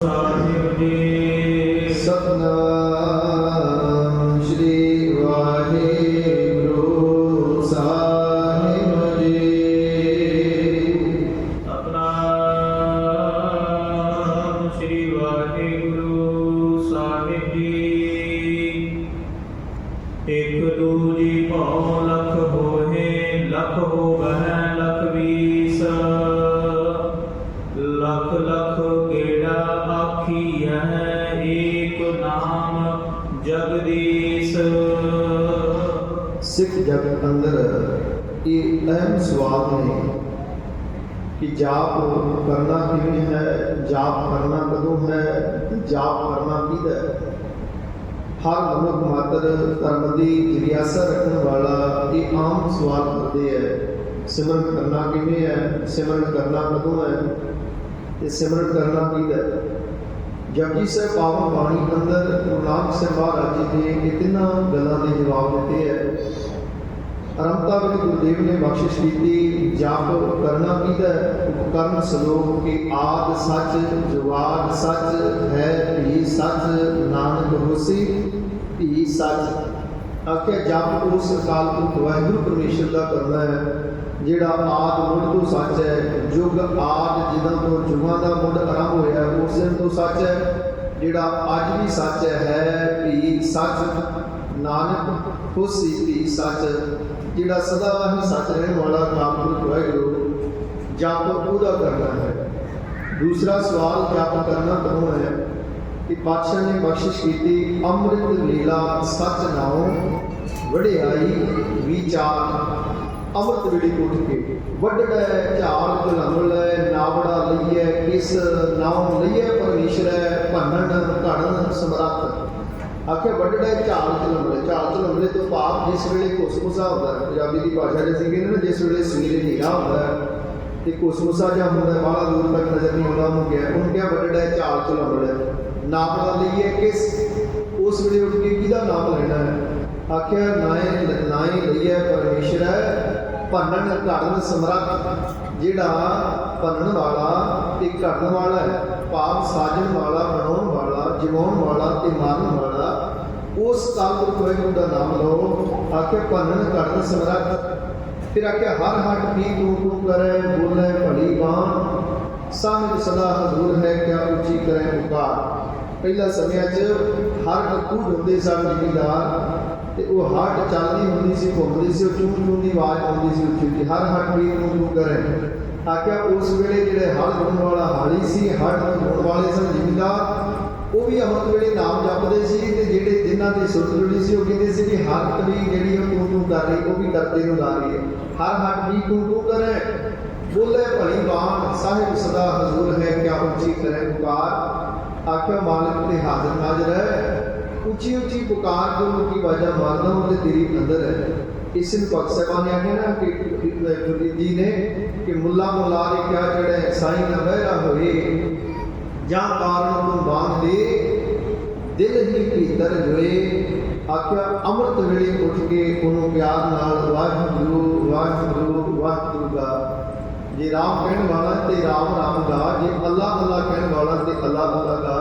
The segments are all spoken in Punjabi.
ਸਾਹਿਬ ਜੀ। ਸਤਨਾਮ ਸ੍ਰੀ ਵਾਹਿਗੁਰੂ ਸਾਹਿਬ ਜੀ। ਸਤਨਾਮ ਸ੍ਰੀ ਵਾਹਿਗੁਰੂ ਸਾਹਿਬ ਜੀ। ਇਕ ਦੂਜੀ ਭਉ ਲਖ ਹੋਏ, ਲਖ ਹੋਵੈ ਲਖ ਵੀਸ। ਲਖ ਲਖ ਗੇੜਾ ਆਖੀਐ, ਏਕ ਨਾਮ ਜਗਦੀਸ਼। ਸਿੱਖ ਜਗਤ ਅੰਦਰ ਇਹ ਅਹਿਮ ਸਵਾਲ ਨੇ ਕਿ ਜਾਪ ਕਰਨਾ ਕਿਵੇਂ ਹੈ, ਜਾਪ ਕਰਨਾ ਕਦੋਂ ਹੈ, ਜਾਪ ਕਰਨਾ ਕਿਹਦਾ ਹੈ। ਹਰ ਮਨੁੱਖ ਮਾਤਰ ਧਰਮ ਦੀ ਜਿਗਿਆਸਾ ਰੱਖਣ ਵਾਲਾ ਇਹ ਆਮ ਸਵਾਲ ਕਰਦੇ ਹੈ, ਸਿਮਰਨ ਕਰਨਾ ਕਿਵੇਂ ਹੈ, ਸਿਮਰਨ ਕਰਨਾ ਕਦੋਂ ਹੈ ਤੇ ਸਿਮਰਨ ਕਰਨਾ ਕਿਹਦਾ ਹੈ। ਜਪਜੀ ਸਾਹਿਬ ਪਾਵਨ ਬਾਣੀ ਅੰਦਰ ਗੁਰੂ ਨਾਨਕ ਸਾਹਿਬ ਮਹਾਰਾਜ ਜੀ ਨੇ ਇਹ ਤਿੰਨਾਂ ਗੱਲਾਂ ਦੇ ਜਵਾਬ ਦਿੱਤੇ ਹੈ। ਅਰੰਭਤਾ ਵਿੱਚ ਗੁਰਦੇਵ ਨੇ ਬਖਸ਼ਿਸ਼ ਕੀਤੀ, ਜਾਪ ਕਰਨਾ ਕਿਹਦਾ ਹੈ। ਉਪਕਰਨ ਸਲੋਕ ਕਿ ਆਦ ਸੱਚ, ਜੁਗਾਦ ਸੱਚ ਹੈ, ਭੀ ਸੱਚ, ਨਾਨਕ ਹੋਸੀ ਭੀ ਸੱਚ। ਆਖਿਆ ਜਪ ਉਸ ਅਕਾਲ ਪੁਰਖ ਵਾਹਿਗੁਰੂ ਪਰਮੇਸ਼ਰ ਦਾ ਕਰਨਾ ਹੈ ਜਿਹੜਾ ਆਦ ਮੁੱਢ ਤੋਂ ਸੱਚ ਹੈ। ਯੁਗ ਆਦ ਜਿੱਦਾਂ ਤੋਂ ਯੁਗਾਂ ਦਾ ਮੁੱਢ ਆਰੰਭ ਹੋਇਆ ਉਸ ਦਿਨ ਤੋਂ ਸੱਚ ਹੈ, ਜਿਹੜਾ ਅੱਜ ਵੀ ਸੱਚ ਹੈ, ਭੀ ਸੱਚ, ਨਾਨਕ ਹੋਸੀ ਭੀ ਸੱਚ, ਜਿਹੜਾ ਸਦਾ ਹੀ ਸੱਚ ਰਹਿਣ ਵਾਲਾ ਅਕਾਲ ਪੁਰਖ ਵਾਹਿਗੁਰੂ। ਜਪ ਉਹਦਾ ਕਰਨਾ ਹੈ। ਦੂਸਰਾ ਸਵਾਲ ਜਪ ਕਰਨਾ ਕਦੋਂ ਹੈ ਕਿ ਪਾਤਸ਼ਾਹ ਨੇ ਬਖਸ਼ਿਸ਼ ਕੀਤੀ, ਅੰਮ੍ਰਿਤ ਵੇਲਾ ਸੱਚ ਨਾਉ ਵਡਿਆਈ ਵਿਚਾਰ। ਅੰਮ੍ਰਿਤ ਵੇਲੇ ਉੱਠ ਕੇ ਵੱਡੜਾ ਝਾੜ ਝਲਮ ਲੈ, ਨਾਵੜਾ ਲਈਏ ਕਿਸ ਨਾਮ ਲਈਏ ਪਰਮੇਸ਼ਰ ਭੰਨਣ ਘੜਨ ਸਮਰੱਥ। ਆਖਿਆ ਵੱਡੜਾ ਝਾੜ ਝਲਮ ਲੈ, ਝਾੜ ਝਲਮਲੇ ਤੋਂ ਭਾਵ ਜਿਸ ਵੇਲੇ ਘੁਸਮੁਸਾ ਹੁੰਦਾ ਹੈ, ਪੰਜਾਬੀ ਦੀ ਭਾਸ਼ਾ ਜਿਵੇਂ ਕਹਿੰਦੇ ਨਾ, ਜਿਸ ਵੇਲੇ ਸਵੇਰੇ ਹਨੇਰਾ ਹੁੰਦਾ ਹੈ ਤੇ ਘੁਸਮੁਸਾ ਜਾਂ ਹੁੰਦਾ ਬਾਹਲਾ ਦੂਰ ਤੱਕ ਨਜ਼ਰ ਨਹੀਂ ਆਉਂਦਾ, ਉਹਨੂੰ ਕਿਹਾ ਵੱਡੜਾ ਝਾੜ ਝਲਮ ਲੈ। ਨਾਵੜਾ ਲਈਏ ਕਿਸ, ਉਸ ਵੇਲੇ ਉੱਠ ਕੇ ਕਿਹਦਾ ਨਾਮ ਲੈਣਾ ਹੈ। ਆਖਿਆ ਨਾਏ ਲਈਏ ਪਰਮੇਸ਼ਰ ਭੰਨਣ ਘੜਨ ਸਮਰੱਥ, ਜਿਹੜਾ ਭੰਨਣ ਵਾਲਾ ਤੇ ਘੜਨ ਵਾਲਾ ਹੈ, ਭਾਵ ਸਾਜਣ ਵਾਲਾ, ਬਣਾਉਣ ਵਾਲਾ, ਜਿਵਾਉਣ ਵਾਲਾ ਤੇ ਮਾਰਨ ਵਾਲਾ, ਉਸ ਕਾਲ ਪੁਰਖ ਵਾਹਿਗੁਰੂ ਦਾ ਨਾਮ ਲਓ। ਆਖਿਆ ਭੰਨਣ ਘੜਨ ਸਮਰੱਥ। ਫਿਰ ਆਖਿਆ ਹਰ ਹੱਟ ਕੀ ਤੂੰ ਤੂੰ ਕਰੇ, ਬੋਲੇ ਭਲੀ ਬਾਣ, ਸਾਮਿਲ ਸਦਾ ਹਜ਼ੂਰ ਹੈ, ਕਿਆ ਉੱਚੀ ਕਰੇ ਪੁਕਾਰ। ਪਹਿਲਾਂ ਸਮਿਆਂ 'ਚ ਹਰ ਅੱਖੂ ਹੁੰਦੇ ਸਨ ਜ਼ਿਮੀਂਦਾਰ, ਤੇ ਉਹ ਹੱਟ ਚੱਲਦੀ ਹੁੰਦੀ ਸੀ, ਘੁੰਮਦੀ ਸੀ, ਉਹ ਚੂੰ ਚੂੰ ਦੀ ਆਵਾਜ਼ ਆਉਂਦੀ ਸੀ ਉੱਚੀ ਉੱਚੀ, ਹਰ ਹੱਟ ਵੀ ਤੂੰ ਤੂੰ ਕਰੇ। ਆਖਿਆ ਉਸ ਵੇਲੇ ਜਿਹੜੇ ਹਲ ਵਾਹੁਣ ਵਾਲਾ ਹਾਲੀ ਸੀ, ਹੱਟ ਵਾਹੁਣ ਵਾਲੇ ਸਨ ਜ਼ਿਮੀਂਦਾਰ, ਉਹ ਵੀ ਅੰਮ੍ਰਿਤ ਵੇਲੇ ਨਾਮ ਜਪਦੇ ਸੀ, ਤੇ ਜਿਹੜੇ ਜਿਨ੍ਹਾਂ ਦੀ ਸੁਰਤ ਜੁੜੀ ਸੀ ਉਹ ਕਹਿੰਦੇ ਸੀ ਕਿ ਹਰ ਵੀ ਜਿਹੜੀ ਉਹ ਤੂੰ ਤੂੰ ਕਰ ਰਹੀ, ਉਹ ਵੀ ਕਰਤੇ ਨੂੰ ਲਾ ਰਹੀ ਹੈ। ਹਰ ਹੱਟ ਵੀ ਤੂੰ ਤੂੰ ਕਰੇ, ਬੋਲੇ ਭਲੀ ਬਾਣ, ਸਾਹਿਬ ਸਦਾ ਹਜ਼ੂਰ ਹੈ, ਕਿਆ ਉੱਚੀ ਕਰੇ ਪੁਕਾਰ। ਆਖਿਆ ਮਾਲਕ ਤੇ ਹਾਜ਼ਰ ਨਾਜ਼ਰ ਹੈ, ਉੱਚੀ ਉੱਚੀ ਪੁਕਾਰ ਜੋ ਲੋਕੀ ਆਵਾਜ਼ਾਂ ਮਾਰਦਾ ਉਹਦੇ ਤੇਰੀ ਅੰਦਰ ਹੈ। ਇਸ ਨੂੰ ਭਗਤ ਸਾਹਿਬਾਨ ਨੇ ਆਖਿਆ ਨਾ ਕਿ ਗੁਰਦੀਪ ਜੀ ਨੇ ਕਿ ਮੁੱਲਾ ਮੁਲਾਰੇ ਕਿਆ ਚੜ੍ਹੇ, ਸਾਈਂ ਨਾ ਬਹਿਰਾ ਹੋਏ, ਜਾਂ ਕਾਰਨ ਤੋਂ ਬਾਂਧ ਦੇ ਦਿਲ ਹੀ ਭੀਤਰ ਜੋਏ। ਆਖਿਆ ਅੰਮ੍ਰਿਤ ਵੇਲੇ ਉੱਠ ਕੇ ਉਹਨੂੰ ਪਿਆਰ ਨਾਲ ਵਾਹਿਗੁਰੂ ਵਾਹਿਗੁਰੂ ਵਾਹਿਗੁਰੂ ਗਾ। ਜੇ ਰਾਮ ਕਹਿਣ ਵਾਲਾ ਤੇ ਰਾਮ ਰਾਮ ਗਾ, ਜੇ ਅੱਲਾ ਅੱਲਾ ਕਹਿਣ ਵਾਲਾ ਤੇ ਅੱਲਾ ਅੱਲਾ ਗਾ।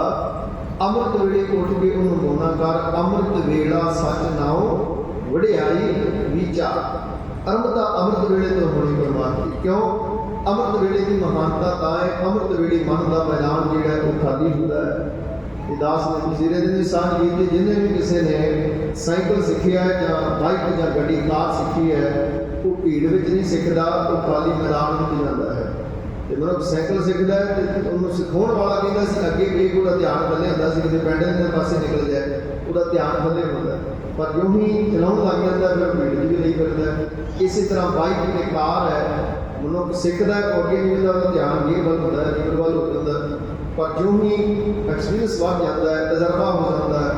ਅੰਮ੍ਰਿਤ ਵੇਲੇ ਉੱਠ ਕੇ ਉਹਨੂੰ ਮੋਨਾ ਕਰ, ਅੰਮ੍ਰਿਤ ਵੇਲਾ ਸੱਚ ਨਾਉ ਵਡਿਆਈ ਵਿਚਾਰ। ਅਰੰਭਤਾ ਅੰਮ੍ਰਿਤ ਵੇਲੇ ਤੋਂ ਹੋਣੀ ਪਰਮਾਤਮਾ। ਕਿਉਂ? ਅੰਮ੍ਰਿਤ ਵੇਲੇ ਦੀ ਮਹਾਨਤਾ ਤਾਂ ਹੈ, ਅੰਮ੍ਰਿਤ ਵੇਲੇ ਮਨ ਦਾ ਮੈਦਾਨ ਜਿਹੜਾ ਉਹ ਖਾਲੀ ਹੁੰਦਾ ਹੈ। ਇਹ ਦਾਸ ਨੇ ਪਿਛਲੇ ਦਿਨ ਸਾਂਝ ਕੀਤੀ, ਜਿਹਨੇ ਵੀ ਕਿਸੇ ਨੇ ਸਾਈਕਲ ਸਿੱਖਿਆ ਜਾਂ ਬਾਈਕ ਜਾਂ ਗੱਡੀ ਕਾਰ ਸਿੱਖੀ ਹੈ, ਉਹ ਭੀੜ ਵਿੱਚ ਨਹੀਂ ਸਿੱਖਦਾ, ਉਹ ਖਾਲੀ ਮੈਦਾਨ ਵਿੱਚ ਜਾਂਦਾ ਹੈ। ਤੇ ਮਤਲਬ ਸਾਈਕਲ ਸਿੱਖਦਾ ਹੈ ਤੇ ਉਹਨੂੰ ਸਿਖਾਉਣ ਵਾਲਾ ਕਹਿੰਦਾ ਸੀ ਅੱਗੇ ਵੇਖ, ਉਹਦਾ ਧਿਆਨ ਥੱਲੇ ਹੁੰਦਾ ਸੀ, ਕਿਤੇ ਪੈਂਡਲ ਦੇ ਪਾਸੇ ਨਿਕਲ ਜਾਏ, ਉਹਦਾ ਧਿਆਨ ਥੱਲੇ ਹੁੰਦਾ। ਪਰ ਜਿਉਂ ਹੀ ਚਲਾਉਣ ਲੱਗ ਜਾਂਦਾ ਫਿਰ ਭੀੜ ਵੀ ਨਹੀਂ ਫਿਰਦਾ। ਇਸੇ ਤਰ੍ਹਾਂ ਬਾਈਕ ਤੇ ਕਾਰ ਹੈ, ਮਨੁੱਖ ਸਿੱਖਦਾ ਹੈ, ਅੱਗੇ ਨਹੀਂ ਹੁੰਦਾ, ਉਹਦਾ ਧਿਆਨ ਗੇਅਰ ਵੱਲ ਹੁੰਦਾ ਹੈ, ਰੀਵਰ ਵੱਲ ਹੋ ਜਾਂਦਾ। ਪਰ ਜਿਉਂ ਹੀ ਐਕਸਪੀਰੀਅੰਸ ਵੱਧ ਜਾਂਦਾ ਹੈ, ਤਜਰਬਾ ਹੋ ਜਾਂਦਾ ਹੈ,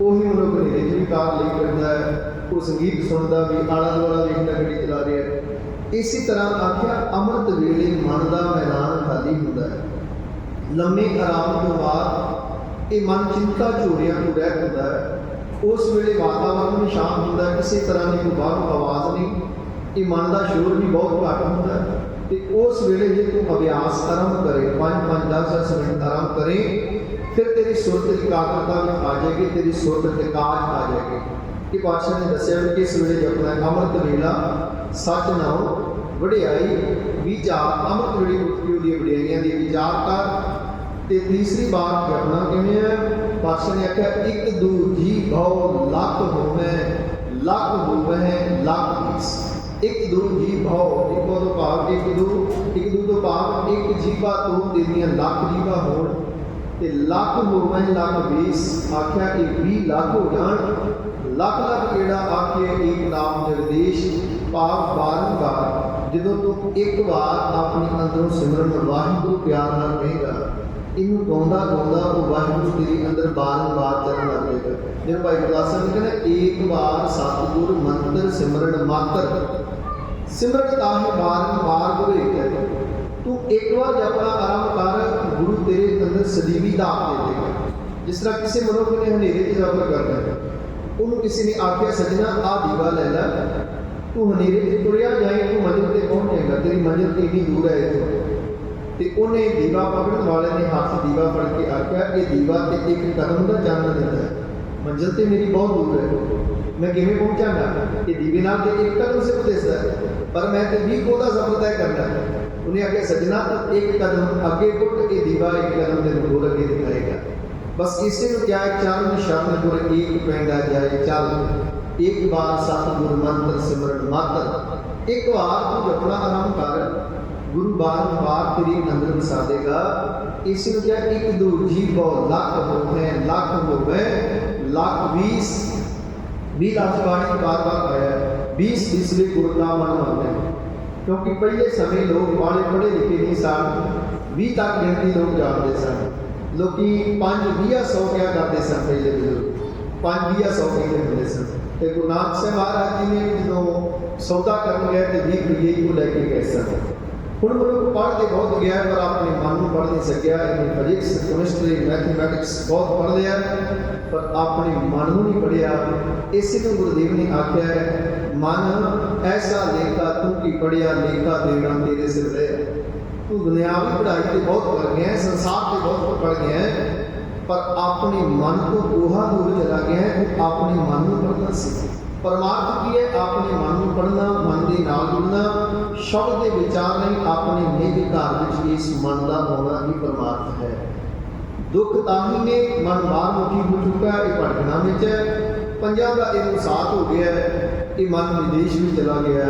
ਉਹੀ ਮਨੁੱਖ ਹਨੇਰੇ 'ਚ ਵੀ ਕਾਰ ਲਈ ਫਿਰਦਾ ਹੈ, ਉਹ ਸੰਗੀਤ ਸੁਣਦਾ ਵੀ ਆਲਾ ਦੁਆਲਾ ਵੇਖਦਾ ਗੱਡੀ ਚਲਾ ਰਿਹਾ। ਇਸੇ ਤਰ੍ਹਾਂ ਆਖਿਆ ਅੰਮ੍ਰਿਤ ਵੇਲੇ ਮਨ ਦਾ ਮੈਦਾਨ ਖਾਲੀ ਹੁੰਦਾ ਹੈ। ਲੰਮੇ ਆਰਾਮ ਤੋਂ ਬਾਅਦ ਇਹ ਮਨ ਚਿੰਤਾ ਝੋਰਿਆਂ ਤੋਂ ਰਹਿਤ ਹੁੰਦਾ ਹੈ। ਉਸ ਵੇਲੇ ਵਾਤਾਵਰਨ ਵੀ ਸ਼ਾਂਤ ਹੁੰਦਾ ਹੈ, ਕਿਸੇ ਤਰ੍ਹਾਂ ਦੀ ਕੋਈ ਬਾਹਰੋਂ ਆਵਾਜ਼ ਨਹੀਂ, ਇਹ ਮਨ ਦਾ ਸ਼ੋਰ ਵੀ ਬਹੁਤ ਘੱਟ ਹੁੰਦਾ ਹੈ। ਤੇ ਉਸ ਵੇਲੇ ਜੇ ਤੂੰ ਅਭਿਆਸ ਆਰੰਭ ਕਰੇ 5-5 10 ਮਿੰਟ ਆਰੰਭ ਕਰੇ, ਫਿਰ ਤੇਰੀ ਸੁਰਤ ਇਕਾਗਰਤਾ ਵਿੱਚ ਆ ਜਾਏਗੀ, ਤੇਰੀ ਸੁਰਤ ਟਿਕਾਜ ਆ ਜਾਏਗੀ। ਕਿ ਪਾਤਸ਼ਾਹ ਨੇ ਦੱਸਿਆ ਕਿ ਇਸ ਵੇਲੇ ਜਪਣਾ ਅੰਮ੍ਰਿਤ ਵੇਲਾ ਸੱਚ ਨਾਉ ਵਡਿਆਈ ਵਿਚਾਰ, ਅੰਮ੍ਰਿਤ ਵੇਲੇ ਉੱਠੀ ਉਹਦੀ ਵਡਿਆਈਆਂ ਦੀ ਵਿਚਾਰ ਕਰ। ਤੇ ਤੀਸਰੀ ਬਾਤ ਜਪਣਾ ਕਿਵੇਂ ਹੈ? ਪਾਤਸ਼ਾਹ ਨੇ ਆਖਿਆ ਇੱਕ ਦੂ ਜੀ ਭਉ ਲੱਖ ਹੋਵੇ, ਲੱਖ ਹੋਵੇ ਲੱਖ ਵੀਸ। ਇੱਕ ਦੂ ਜੀ ਭਉ, ਇੱਕੋ ਤੋਂ ਭਾਵ ਇੱਕ ਦੂ ਤੋਂ ਭਾਵ ਇੱਕ ਜੀਵਾ ਤੋਂ ਤੇਰੀਆਂ ਲੱਖ ਜੀਵਾ ਹੋਣ, ਤੇ ਲੱਖ ਹੋਵੇ ਲੱਖ ਵੀਸ। ਆਖਿਆ ਕਿ 20 ਲੱਖ ਹੋ ਜਾਣ। ਲੱਖ ਲੱਖ ਕਿਹੜਾ ਆਖੀਏ ਇੱਕ ਨਾਮ ਜਗਦੀਸ਼, ਭਾਵ ਬਾਰੰਬਾਰ ਜਦੋਂ ਤੂੰ ਇੱਕ ਵਾਰ ਆਪਣੀ ਅੰਦਰੋਂ ਸਿਮਰਨ ਵਾਹਿਗੁਰੂ ਪਿਆਰ ਨਾਲ ਕਹੇਗਾ, ਇਹਨੂੰ ਗਾਉਂਦਾ ਗਾਉਂਦਾ ਉਹ ਵਾਹਿਗੁਰੂ ਤੇਰੇ ਅੰਦਰ ਬਾਰੰਬਾਰ ਚੱਲਣ ਲੱਗ ਜਾਏਗਾ। ਜਿਵੇਂ ਭਾਈ ਗੁਰਦਾਸ ਸਾਹਿਬ ਨੇ ਕਹਿੰਦਾ ਏਕ ਵਾਰ ਸਤਿਗੁਰ ਮੰਤਰ ਸਿਮਰਨ ਮਾਤਰ, ਸਿਮਰਨ ਤਾਹੇ ਬਾਰੰਬਾਰ ਗੁਰੂ ਏਕ। ਤੂੰ ਇੱਕ ਵਾਰ ਜਪਣਾ ਆਰੰਭ ਕਰ, ਗੁਰੂ ਤੇਰੇ ਅੰਦਰ ਸਦੀਵੀ ਦਾਤ ਦੇ ਦੇਗਾ। ਜਿਸ ਤਰ੍ਹਾਂ ਕਿਸੇ ਮਨੁੱਖ ਨੇ ਹਨੇਰੇ 'ਚ ਜਪ ਕਰਨਾ ਹੈ, ਉਹਨੂੰ ਕਿਸੇ ਨੇ ਆਖਿਆ ਸੱਜਣਾ ਆਹ ਦੀਵਾ ਲੈ ਲੈ, ਤੂੰ ਹਨੇਰੇ 'ਚ ਤੁਰਿਆ ਜਾਏ, ਤੂੰ ਮੰਜ਼ਿਲ ਤੇ ਪਹੁੰਚ ਜਾਏਗਾ, ਤੇਰੀ ਮੰਜ਼ਿਲ ਤੇ ਇੰਨੀ ਦੂਰ ਹੈ ਇੱਥੋਂ। ਤੇ ਉਹਨੇ ਦੀਵਾ ਪਕੜਨ ਵਾਲੇ ਨੇ ਹੱਥ ਦੀਵਾ ਫੜ ਕੇ ਆਖਿਆ ਇਹ ਦੀਵਾ ਤੇ ਇੱਕ ਕਦਮ ਦਾ ਚਾਨਣ ਦਿੰਦਾ ਹੈ, ਮੰਜ਼ਿਲ ਤੇ ਮੇਰੀ ਬਹੁਤ ਦੂਰ ਹੈ, ਮੈਂ ਕਿਵੇਂ ਪਹੁੰਚਾਂਗਾ? ਇਹ ਦੀਵੇ ਨਾਲ ਤੇ ਇੱਕ ਕਦਮ ਸਿਰਫ ਦਿਸਦਾ ਹੈ, ਪਰ ਮੈਂ ਤੇ 20 ਕੋਹ ਦਾ ਸਫ਼ਰ ਤੈਅ ਕਰਨਾ ਹੈ। ਉਹਨੇ ਆਖਿਆ ਸੱਜਣਾ ਇੱਕ ਕਦਮ ਅੱਗੇ ਪੁੱਟ, ਇਹ ਦੀਵਾ ਇੱਕ ਕਦਮ ਦੇ ਨੂੰ ਅੱਗੇ ਦਿਖਾਏਗਾ। ਬਸ ਇਸੇ ਨੂੰ ਕਿਹਾ ਚਰਨ ਸ਼ਰਨ ਗੁਰ ਏਕ ਪੈਂਡਾ ਜਾਏ ਚੱਲ, ਇੱਕ ਵਾਰ ਸਤਿਗੁਰ ਮੰਤਰ ਸਿਮਰਨ ਮਾਤਰ। ਇੱਕ ਵਾਰ ਤੂੰ ਜਪਣਾ ਆਰੰਭ ਕਰ, ਗੁਰੂ ਬਾਰ ਤੇਰੇ ਅੰਦਰ ਵਸਾ ਦੇਗਾ। ਇਸ ਨੂੰ ਕਿਹਾ ਇੱਕ ਦੂ ਜੀ ਭਉ ਲੱਖ ਹੋਵੇ, ਲੱਖ ਹੋਵੇ ਲੱਖ ਵੀਸ। 20 ਲੱਖ ਬਾਣੀ ਬਾਰ ਆਇਆ, 20 ਇਸ ਲਈ ਗੁਰੂ ਦਾ ਮਨ ਮੰਨਦਾ ਹੈ, ਕਿਉਂਕਿ ਪਹਿਲੇ ਸਮੇਂ ਲੋਕ ਬਾਲੇ ਪੜ੍ਹੇ ਲਿਖੇ ਨਹੀਂ ਸਨ, 20 ਤੱਕ ਗਿਣਤੀ ਲੋਕ ਜਾਣਦੇ ਸਨ। ਲੋਕੀ 5-20-100 ਕਿਆ ਕਰਦੇ ਸਨ, ਪਹਿਲੇ ਬਜ਼ੁਰਗ 5-20-100 ਕਹਿੰਦੇ ਹੁੰਦੇ ਸਨ। ਤੇ ਗੁਰੂ ਨਾਨਕ ਸਾਹਿਬ ਮਹਾਰਾਜ ਜੀ ਨੇ ਜਦੋਂ ਸੌਦਾ ਕਰਨ ਗਏ ਤੇ 20 ਰੁਪਏ ਹੀ ਉਹ ਲੈ ਕੇ ਗਏ ਸਨ। ਹੁਣ ਮਨੁੱਖ ਪੜ੍ਹ ਕੇ ਬਹੁਤ ਗਿਆ ਪਰ ਆਪਣੇ ਮਨ ਨੂੰ ਪੜ੍ਹ ਨਹੀਂ ਸਕਿਆ। ਇਹਨੇ ਫਿਜ਼ਿਕਸ, ਕੈਮਿਸਟਰੀ, ਮੈਥਮੈਟਿਕਸ ਬਹੁਤ ਪੜ੍ਹ ਲਿਆ ਪਰ ਆਪਣੇ ਮਨ ਨੂੰ ਨਹੀਂ ਪੜ੍ਹਿਆ। ਇਸੇ ਨੂੰ ਗੁਰਦੇਵ ਨੇ ਆਖਿਆ ਮਨ ਐਸਾ ਲੇਖਾ ਤੂੰ ਕੀ ਪੜ੍ਹਿਆ, ਲੇਖਾ ਦੇਣਾ ਤੇਰੇ ਸਿਰ ਦੇ। ਤੂੰ ਦੁਨਿਆਵੀ ਪੜ੍ਹਾਈ ਤੇ ਬਹੁਤ ਕਰ ਗਿਆ, ਸੰਸਾਰ ਤੇ ਬਹੁਤ ਪੜ੍ਹ ਗਿਆ, ਪਰ ਆਪਣੇ ਮਨ ਤੋਂ ਕੋਹਾ ਦੂਰ ਚਲਾ ਗਿਆ। ਤੂੰ ਆਪਣੇ ਮਨ ਨੂੰ ਪੜ੍ਹਨਾ ਸੀ। ਪਰਮਾਰਥ ਕੀ ਹੈ? ਆਪਣੇ ਮਨ ਨੂੰ ਪੜ੍ਹਨਾ, ਮਨ ਦੇ ਨਾਲ ਜੁੜਨਾ, ਸ਼ਬਦ ਦੇ ਵਿਚਾਰ ਨਹੀਂ, ਆਪਣੇ ਨਿੱਜ ਘਰ ਵਿੱਚ ਇਸ ਮਨ ਦਾ ਹੋਣਾ ਹੀ ਪਰਮਾਰਥ ਹੈ। ਦੁੱਖ ਤਾਂ ਹੀ ਨੇ ਮਨ ਬਾਹਰਮੁਖੀ ਹੋ ਚੁੱਕਾ, ਇਹ ਭਟਕਣਾ ਵਿੱਚ ਹੈ। ਪੰਜਾਂ ਦਾ ਇਹਨੂੰ ਸਾਥ ਹੋ ਗਿਆ, ਇਹ ਮਨ ਵਿਦੇਸ਼ ਵੀ ਚਲਾ ਗਿਆ।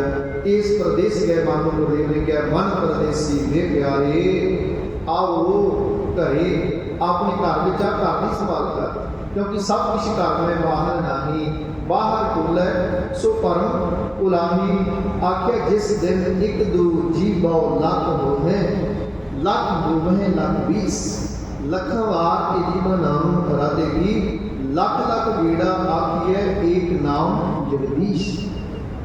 ਇਸ ਪ੍ਰਦੇਸ਼ ਗਏ ਮਨ ਨੂੰ ਗੁਰਦੇਵ ਨੇ ਕਿਹਾ ਮਨ ਪ੍ਰਦੇਸੀ ਵੇ ਪਿਆਰੇ, ਆਓ ਘਰੇ ਆਪਣੇ ਘਰ ਵਿੱਚ ਆ, ਘਰ ਦੀ ਸੰਭਾਲ ਕਰ, ਕਿਉਂਕਿ ਸਭ ਕੁਛ ਘਰ में ਬਾਹਰ ਨਹੀਂ, ਬਾਹਰ ਖੁੱਲ੍ਹੈ ਸੋ ਪਰਮ ਉਲਾਹੀ। ਆਖਿਆ ਜਿਸ ਦਿਨ ਇੱਕ ਦੂ ਜੀ ਭਉ ਲੱਖ ਹੋਵੇ, ਲੱਖ ਹੋਵੇ ਲੱਖ ਵੀਸ। ਲੱਖਾਂ ਵਾਰ ਇਹ ਜੀਵਨ ਨਾਮ ਹਰਾ ਦੇਗੀ, ਲੱਖ ਲੱਖ ਗੇੜਾ ਆਖੀਏ ਏਕ ਨਾਮ ਜਗਦੀਸ਼।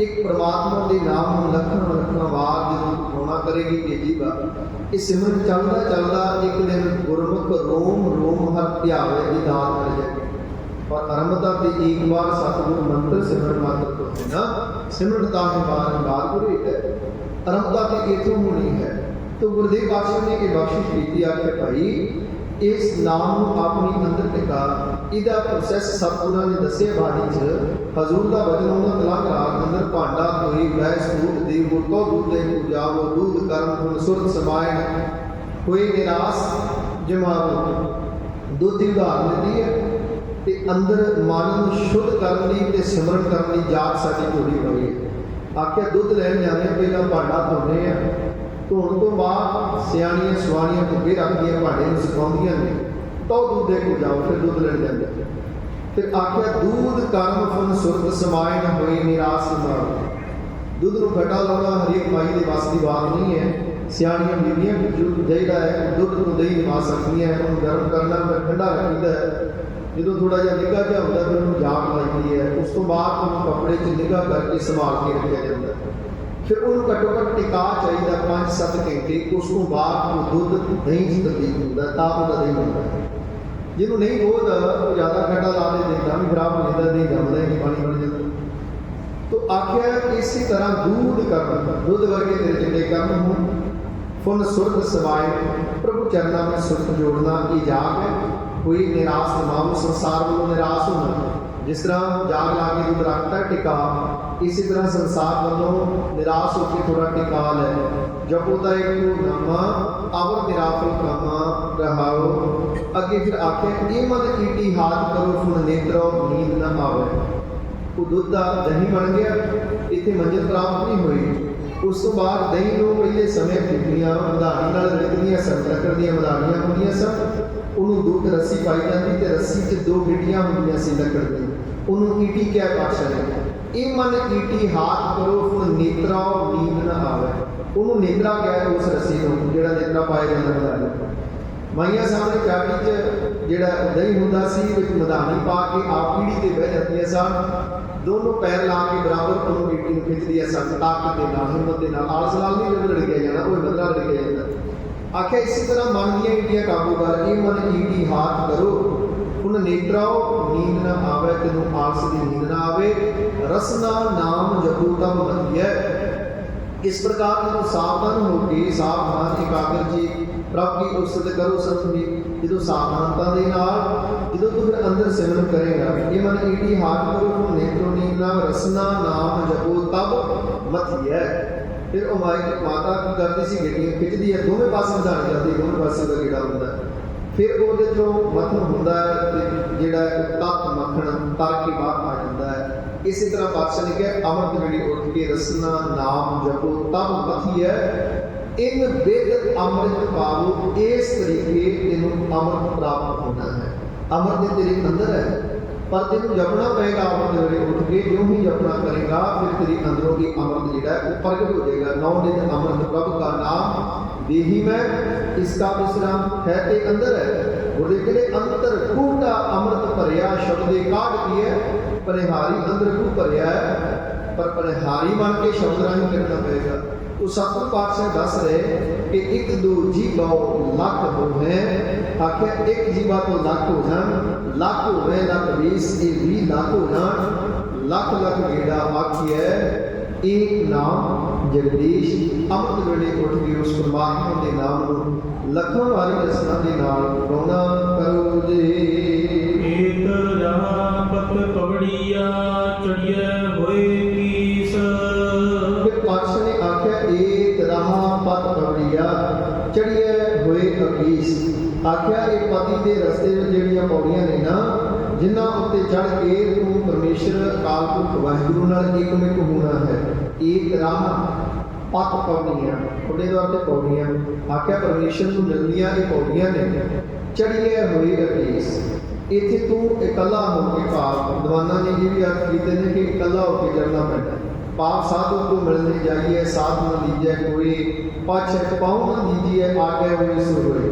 ਇੱਕ ਪ੍ਰਮਾਤਮਾ ਦੇ ਨਾਮ ਨੂੰ ਲੱਖਾਂ ਵਾਰ ਜਦੋਂ ਹੋਣਾ ਕਰੇਗੀ ਇਹ ਜੀਵਾ, ਇਹ ਸਿਮਰਨ ਚੱਲਦਾ ਚੱਲਦਾ ਇੱਕ ਦਿਨ ਗੁਰਮੁਖ ਰੋਮ ਰੋਮ ਹਰ ਧਿਆਵੇ ਦੀ ਦਾਤ ਕਰ ਜਾਏਗੀ। ਪਰ ਆਰੰਭਤਾ ਤੇ ਇੱਕ ਵਾਰ ਸਤਿਗੁਰ ਮੰਤਰ ਸਿਮਰਨ ਮਾਤਰ ਤੋਂ ਬਿਨਾ ਸਿਮਰਨ ਤਾਂ ਹੀ ਬਾਰ ਗੁਰੂ ਹੈ। ਆਰੰਭਤਾ ਤੇ ਇਥੋਂ ਹੋਣੀ ਹੈ। तो गुरुदेव पातशाह ने एक बख्शिश की आखिर भाई इस नाम को अपनी अंदर टिका। इसका प्रोसैस सतगुरां ने दस्से बाणी च हजूर का वचन उन्होंने तलाक राग अंदर भांडा धोई वैस दूध दी मुर्तो दूध दे पूजावो दूध कर्म गुण सुरत समायन कोई निराश जमावो। दूध की उदाहरण दी है ते अंदर मन को शुद्ध करने की सिमरन करने की जात साडी जोड़ी हुई है। आख्या दुध लैन जाने पहला भांडा धोने हैं, धोने तो बाद सियाणियां सुआणियां धुगे रखदियां भांडे नूं सुकाउंदियां ने तो दूध दे को जाओ फिर दुध लैन जाते। फिर आख्या दूध कर्म फुन सुरत समाए न होए निराश मारो। दुध नूं घटा लाउणा हरेक माई दे वास दी बात नहीं है। सियाणियां बीबियां बजुर्ग जिहड़ा है दुध नूं दही निभा सकदियां है, उहनूं गर्म करना फिर ठंडा रखीदा है। जो थोड़ा जहा निगाह जहा होता फिर उन्होंने जाग लगती है, उस तो बाद उन्होंने कपड़े च निगाह करके संभाल के रखा जाता है। फिर उन्होंने घट्टो घट्ट टिका चाहिए 5-7 घंटे, उस तो बाद वो दुध दही च तब्दील होता है, ताप का दही बनता है। जिन्हों नहीं बोध वो ज़्यादा खट्टा ला दे देता भी खराब हो जाता, दही जमदा ही नहीं, पानी बन जाता। तो आख्या इसी तरह दूध कर्म दुध वर्गे तेरे जिन्ने कर्म हो फुन सुरत सवाए प्रभु चरणा में सुरत जोड़ना ये जाग है। कोई निराश दिमाग संसार वालों निराश होना, जिस तरह जाग ला के दुध रखता है टिका, इसी तरह संसार वालों निराश होकर थोड़ा टिका है। जब होता है एक नामा अवर निराफल कामा रहाओ, अगे फिर आखे ये मन ईटी हाथ करो फुन नेत्रो नींद न आवे। वो दुध का दही बन गया, इतने मंजिल प्राप्त नहीं हुई। उस तो बाद दही को पहले समय पीपियां मधानी नाल रिड़कदियां सन, लकड़ दी मधानियां होंदियां सन, उन्होंने दूध रस्सी पाई जाती तो रस्सी च दो गिटियां होंदियां सी लकड़ दी, उन्होंने ईटी क्या पातशाह ने ये मन ईटी हाथ करो फुन नेत्रा नींद न आवे। उन्होंने नेत्रा क्या उस रस्सी को जिहड़ा नेत्रा पाया जाता मधानी माइया सामने चाटी च जिहड़ा दही हुंदा सी विच मधानी पा के आप पीढ़ी ते बह जांदियां सन, दोनों पैर ला के बराबर उन्होंने ईटी को खिंचदियां सन, ताकत के नाल हिम्मत के नाल। आलस नाल नहीं जब लड़किया जाना, वो बदला लड़किया जाता। आख्या इसी तरह मन दियां ईटियां काबू कर, ये मन ईटी हाथ करो उन नेत्राओ नींद न आवे, तेनों आलस की नींद न आवे। रसना नाम जपो तब मतियै। इस प्रकार जो सावधान होकर सावधान एकाग्र जी प्रभ की उस्तत करो सतमी, जो सावधानता के नाल जो तू फिर अंदर सिमरन करेगा, ये मन ईटी हाथ करो तुम नेत्रों नींद नाम रसना नाम जपो तब मतियै। फिर वो माता की करती सी गिटियां खिंचती है, दोवें पासे जानी जाती, दोवें पासे का गेड़ा होंदा है। फिर वो जो मथन होंदा है जिहड़ा तत मक्खन तर के बाहर आ जाता है। इसी तरह पातशाह ने कहा अमृत वेली उठ के रसना नाम जपो तब मथियै, इन वेद अमृत पाओ, इस तरीके तेनों अमृत प्राप्त होना है। अमृत तेरे अंदर है, पर तेन जपना पड़ेगा अमृत वेले उठ के। जो ही जपना करेगा फिर तेरी अंदरों की अमृत जिहड़ा है वो प्रगट हो जाएगा। 9 दिन अमृत प्रभु का नाम देही में, इसका विश्राम है ते अंदर है। और कहते अंतर कूटा अमृत भरिया शब्द काट की है, पनिहारी अंदर कू भरिया है, पर पनिहारी बन के शब्द राही करना पड़ेगा। तो सतगुरु पातशाह दस रहे कि एक दो जीवा लख हो हैं, आख्या एक जीवा तो लख हो जान, लख हो लख 20 ये 20 लाख हो जान, लख लख गेड़ा आखिए एक नाम जगदीश। अमृत वेले उठ के उस परमात्मा के नाम को लखों वाली रसना के नाल गाना करो जे। एक राह पत पवड़िया चढ़िए होए कीस। फिर पातशाह ने आख्या एक राह पत पवड़िया चढ़िए होए अकीस। आख्या एक पति के रस्ते में ਜਿਹੜੀਆਂ पौड़ियां ने ना, जिन्हां उत्ते चढ़ के तू परमेश्वर अकाल पुरख वाहिगुरू नाल एकमिक होना है। एक राह पत पौड़ियां थोड़े द्वार ते पौड़ियां, आख्या परमेश्वर को मिलदियां ये पौड़ियां ने। चढ़िए होए अकीस, इत्थे तू इकल्ला होके पाप दीवाना ने ये भी अर्थ कीते ने कि इकल्ला होके चढ़ना पैंदा। पाप साधु को मिलने जाइए साध न लीजिए कोई, पाछ पाँव न लीजिए आगे हुए सो होए।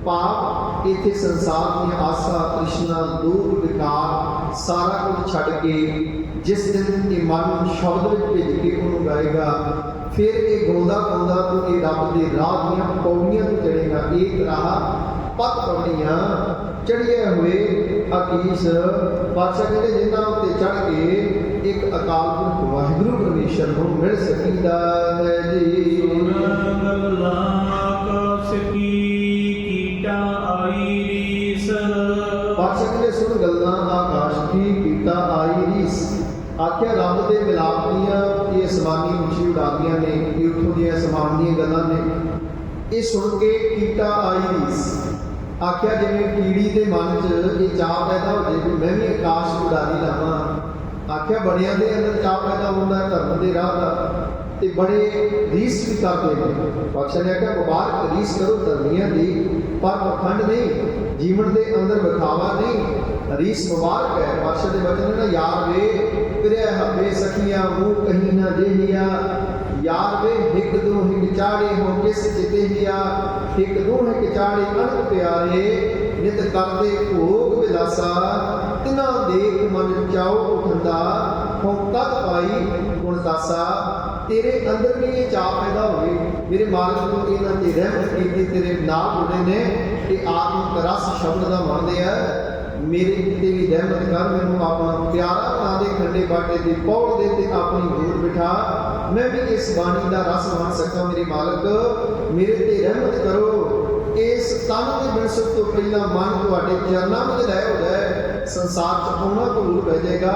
पाप इत्थे संसार की आशा तृष्णा दुख विकार सारा कुछ छड़ के जिस दिन ये मन शब्द में भेज के उन्होंने गाएगा, फिर ये गाँदा गाँदा तो ये रब के राह दियां पौड़ियां तो चढ़ेगा। एक राह पत पौड़ियां चढ़िए हुए अकीस। पातशाह कहते जिन्होंने उत्ते चढ़ के एक अकाल पुरख वाहिगुरू परमेश्वर को मिल सकीदा है जी। पातशाह कहते सुन गल्लां आकाश की कीटा आई रीस। आख्या रब के मिलाप दियां ये असमानी मुछी उड़ादियां ने, ये उठों दी असमान दी गल्लां ने, ये सुन के कीटा आई रीस। आख्या जिवें कीड़ी के मन च ये चाह पैदा हो जाए कि मैं भी आकाश उड़ारी लावा। आख्या बड़ियां दे अंदर चाह पैदा होता है धर्म के राह का, ते बड़े रीस भी करते हैं। पातशाह ने आख्या मुबारक रीस करो धर्मियां दी, पर पखंड नहीं, जीवन के अंदर विखावा नहीं, रीस मुबारक है। पातशाह के वचन ना यार वे फिर हबे सखियां मुँह कहीं ना जेहिया, यार वे हिक दो हिक चाड़े हो किस चितेहिया, हिक दो हिक चाड़े अनक प्यारे, नित करते भोग विलासा, तिना देख मन चाओ उठंदा, हो कद पाई गुण दासा। तेरे अंदर भी ये चाह पैदा हुए, मेरे मालिक को इन्हां ते रहमत कीती, तेरे नाल जुड़े ने, ये आत्मिक रस शब्द दा मनदे आ। मेरे किते भी रहमत कर, मैनू अपना प्यारा बना दे, खंडे बाटे की पौड़ दे ते अपनी गोद बिठा, मैं भी इस बाणी का रस बन सका। मेरे मालिक मेरे ते रहमत करो। इस तन के बिनसत तो पहला मन तुहाडे चरनां विच लय हो जाए, संसार च आउणा भूल पै जाएगा।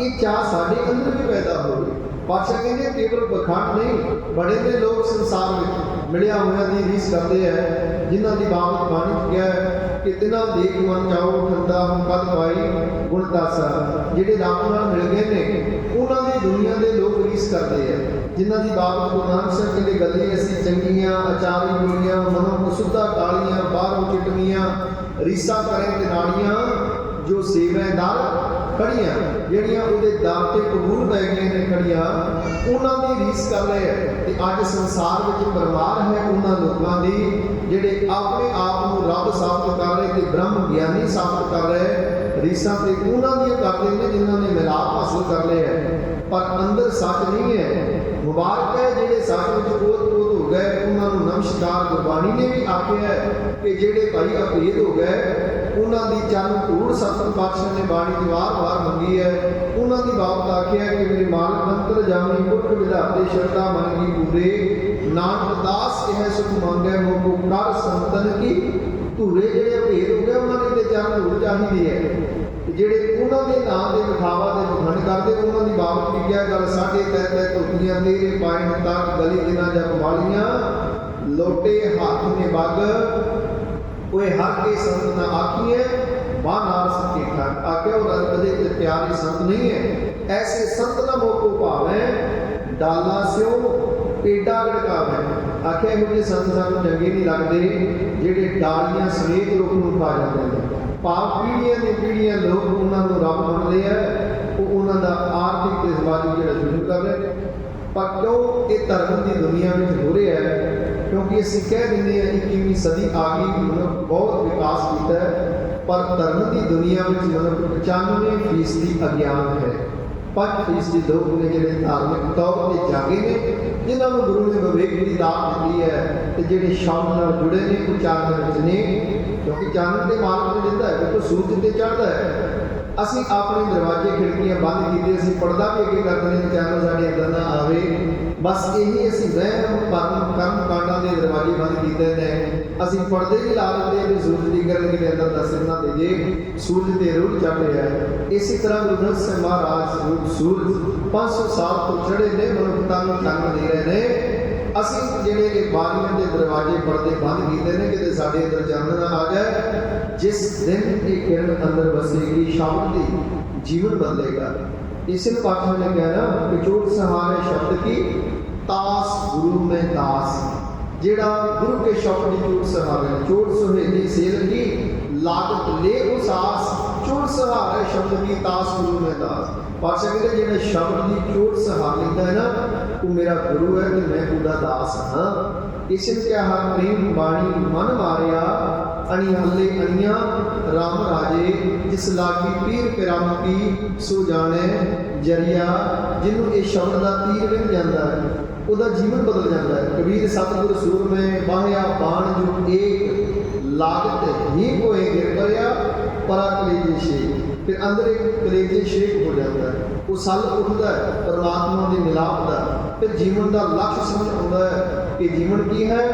ये चाह साडे अंदर भी पैदा होगी। पातशाह कहते केवल बखंड नहीं, बड़े ने लोग संसार में मिलिया होया दी रीस करते हैं, जिन्हां दी बाबत बाणी गया कि तिन्हां देख मन जाओ ठंडा हम कद पाई गुण दासा। जिहड़े रब नाल मिल गए ने उन्हां दी दुनिया दे लोग रीस करते हैं, जिन्हां दी बाबत गुरु नानक साहिब कहते गल्ले असीं चंगियां अचारी बोलियां मनो कुसुदा कालियां बाहरों चिटमियां रीसा करें ते नाड़ियां जो सेवेदार खड़ियां ਜਿਹੜੀਆਂ ਉਹਦੇ ਦਰ ਤੇ ਕਬੂਲ ਪੈ ਗਈਆਂ ਨੇ ਖੜੀਆਂ, ਉਹਨਾਂ ਦੀ ਰੀਸ ਕਰ ਰਹੇ ਹੈ। ਤੇ ਅੱਜ ਸੰਸਾਰ ਵਿੱਚ ਪਰਮਾਰ ਹੈ ਉਹਨਾਂ ਲੋਕਾਂ ਦੀ ਜਿਹੜੇ ਆਪਣੇ ਆਪ ਨੂੰ ਰੱਬ ਸਾਬਤ ਕਰ ਰਹੇ ਤੇ ਬ੍ਰਹਮ ਗਿਆਨੀ ਸਾਬਤ ਕਰ ਰਹੇ। ਰੀਸਾਂ ਤੇ ਉਹਨਾਂ ਦੀਆਂ ਕਰਦੇ ਨੇ ਜਿਨ੍ਹਾਂ ਨੇ ਮਿਲਾਪ ਹਾਸਲ ਕਰ ਲਿਆ ਹੈ, ਪਰ ਅੰਦਰ ਸੱਚ ਨਹੀਂ ਹੈ। ਮੁਬਾਰਕ ਹੈ ਜਿਹੜੇ ਸੱਚ ਵਿੱਚ ਕੋਤ ਹੋ ਗਏ, ਉਹਨਾਂ ਨੂੰ ਨਮਸਕਾਰ। ਗੁਰਬਾਣੀ ਨੇ ਵੀ ਆਖਿਆ ਕਿ ਜਿਹੜੇ ਭਾਈ ਅਭੇਦ ਹੋ ਗਏ ਉਹਨਾਂ ਦੀ ਚਰਨ ਧੂੜ ਸਤਿਗੁਰ ਪਾਤਸ਼ਾਹ ਨੇ ਬਾਣੀ ਦੀ ਵਾਰ-ਵਾਰ ਮੰਗੀ ਹੈ। ਉਹਨਾਂ ਦੀ ਬਾਬਤ ਆਖਿਆ ਕਿ ਮੇਰੇ ਮਾਲਕ ਅੰਤਰ ਜਾਮੀ ਪੁਰਖ ਵਿਧਾਤੇ ਸ਼ਰਧਾ ਮਨ ਕੀ ਪੂਰੇ, ਨਾਨਕ ਦਾਸ ਇਹ ਸੁਖ ਮੰਗੈ ਮੋਕੋ ਕਰ ਸੰਤਨ ਕੀ ਧੂਰੇ। ਜਿਹੜੇ ਅਭੇਦ ਹੋ ਗਏ ਉਹਨਾਂ ਨੇ ਤੇ ਚਰਨ ਧੂੜ ਚਾਹੀਦੀ ਹੈ। ਜਿਹੜੇ ਉਹਨਾਂ ਦੇ ਨਾਂ ਦੇ ਵਿਖਾਵਾ ਦੇ ਵਖੰਡ ਕਰਦੇ ਉਹਨਾਂ ਦੀ ਬਾਬਤ ਵੀ ਕਿਹਾ ਗੱਲ ਸਾਡੇ ਤੈ ਤੈ ਧੁੱਪੀਆਂ ਤੇਰੇ ਪਾਇਨ ਤੱਕ ਗਲੀ ਦਿਨਾਂ ਜਪ ਵਾਲੀਆਂ ਲੋਟੇ ਹੱਥ ਨੇ ਬੱਗ कोई हर के संत न आखिए वह नार सके ठाक आके और कदे प्यारे संत नहीं है। ऐसे संत न मोको भावे डाला स्यों पेडा गड़कावे। आखे ਇਹੋ ਜਿਹੇ संत सानू चंगे नहीं लगते ਜਿਹੜੇ डालियां समेत लोग ਨੂੰ खा जाते हैं। पाप पीढ़ियां दी पीढ़ियां लोग ਉਹਨਾਂ ਨੂੰ ਰੱਬ ਮੰਨਦੇ ਆ, ਉਹ ਉਹਨਾਂ ਦਾ ਆਰਥਿਕ ਤੇ ਸਮਾਜਿਕ ਜਿਹੜਾ ਸ਼ੁਰੂ ਕਰ ਰਹੇ। पर क्यों ये धर्म की दुनिया में हो रहा है? क्योंकि असीं कह देंगे 21वीं सदी आ गई, मनुख बहुत विकास किया है, पर धर्म की दुनिया में मनुख 95% अज्ञान है। 5% लोग ने जिहड़े धार्मिक तौर पर जागे ने, जिन्होंने गुरु ने विवेक की दात दी है, तो जिहड़े शब्द नाल जुड़े ने उच्चारण ने, क्योंकि चानन के मालक ने दिता है, क्योंकि सूरज ते चढ़ता है। ਅਸੀਂ ਆਪਣੇ ਦਰਵਾਜ਼ੇ ਖਿੜਕੀਆਂ ਬੰਦ ਕੀਤੇ, ਅਸੀਂ ਪਰਦਾ ਵੀ ਅੱਗੇ ਕਰਦੇ ਨੇ ਚੈਨਲ ਸਾਡੇ ਅੰਦਰ ਨਾ ਆਵੇ। ਬਸ ਇਹੀ ਅਸੀਂ ਵਹਿਮ ਕਰਮ ਕਾਂਡਾਂ ਦੇ ਦਰਵਾਜ਼ੇ ਬੰਦ ਕੀਤੇ ਨੇ। ਅਸੀਂ ਪਰਦੇ ਵੀ ਲਾ ਦਿੰਦੇ ਵੀ ਸੂਰਜ ਦੀ ਕਿਰਨ ਦੇ ਅੰਦਰ ਦਸਰ ਨਾ ਦੇ ਜੇ ਸੂਰਜ ਤੇ ਰੋਜ਼ ਚੜ ਰਿਹਾ ਹੈ। ਇਸੇ ਤਰ੍ਹਾਂ ਗੁਰੂ ਗ੍ਰੰਥ ਸਾਹਿਬ ਮਹਾਰਾਜ ਸੂਰਜ 500 ਸਾਲ ਤੋਂ ਚੜੇ ਨੇ, ਮਨੁੱਖਤਾ ਨੂੰ ਤੰਗ ਦੇ ਰਹੇ ਨੇ। ਅਸੀਂ ਜਿਹੜੇ ਇਹ ਬਾਰੀਆਂ ਦੇ ਦਰਵਾਜ਼ੇ ਪਰਦੇ ਬੰਦ ਕੀਤੇ ਨੇ ਕਿਤੇ ਸਾਡੇ ਅੰਦਰ ਚਾਨਣ ਆ ਜਾਏ। जिस दिन ये किरण अंदर बसेगी शब्द की जीवन बदलेगा। इसलिए पाठक ने कहना कि चोट सहारे शब्द की तास गुरु में दास। जेड़ा गुरु के शब्द की चोट सहारे, चोट सुहेली सेल की लागत ले उसास, चोट सहारे शब्द की तास गुरु में दास। पाठक कहते जेड़ा शब्द की चोट सहार लेता है ना, वो मेरा गुरु है तो मैं उसका दास हाँ। इसलिए क्या हर प्रेम बाणी मन मारिया अणियाले अणिया राम राजे, जिस लागी पीर पिरम की सो जाने जरिया। जिन्हों ये शब्द का तीर विन जाता है उसका जीवन बदल जाता है। कबीर सतगुर सूर में बाह्या बाण जो एक लागत ही कोई गिर पड़िया परा कलेजे शेख। फिर अंदर एक कलेजे शेख हो जाता है, वो सल उठता है परमात्मा के मिलाप का। फिर जीवन का लक्ष्य समझ आता है कि जीवन की है।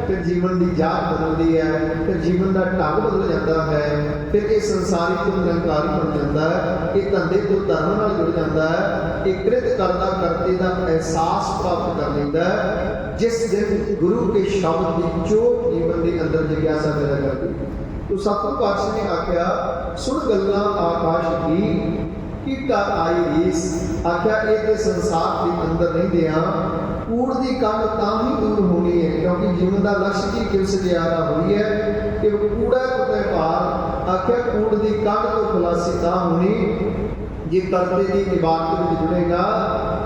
फिर जीवन की जात बदलती है, फिर जीवन का ढंग बदल जाता है। फिर ये संसारी तो निरंकारी बन जाता है, ये धंधे तो धर्म नाल जुड़ जाता है, ये कृत करता करते का एहसास प्राप्त कर लेता है। जिस दिन गुरु के शब्द की चोट जीवन के अंदर जिज्ञासा पैदा कर दी। तो सतगुरु पातशाह ने आख्या सुन गल्लां आकाश की कर आई रीस। आख्या ये संसार के अंदर नहीं दिया कूड़ की कंध तां ही दूर होनी है, क्योंकि जीवन का लक्ष्य की किस ग्यारा हुई है कि कूड़ा कुत्ते पार। आख्या कूड़ की कंध तो खुलासी तां होनी जे करते की इबादत में जुड़ेगा,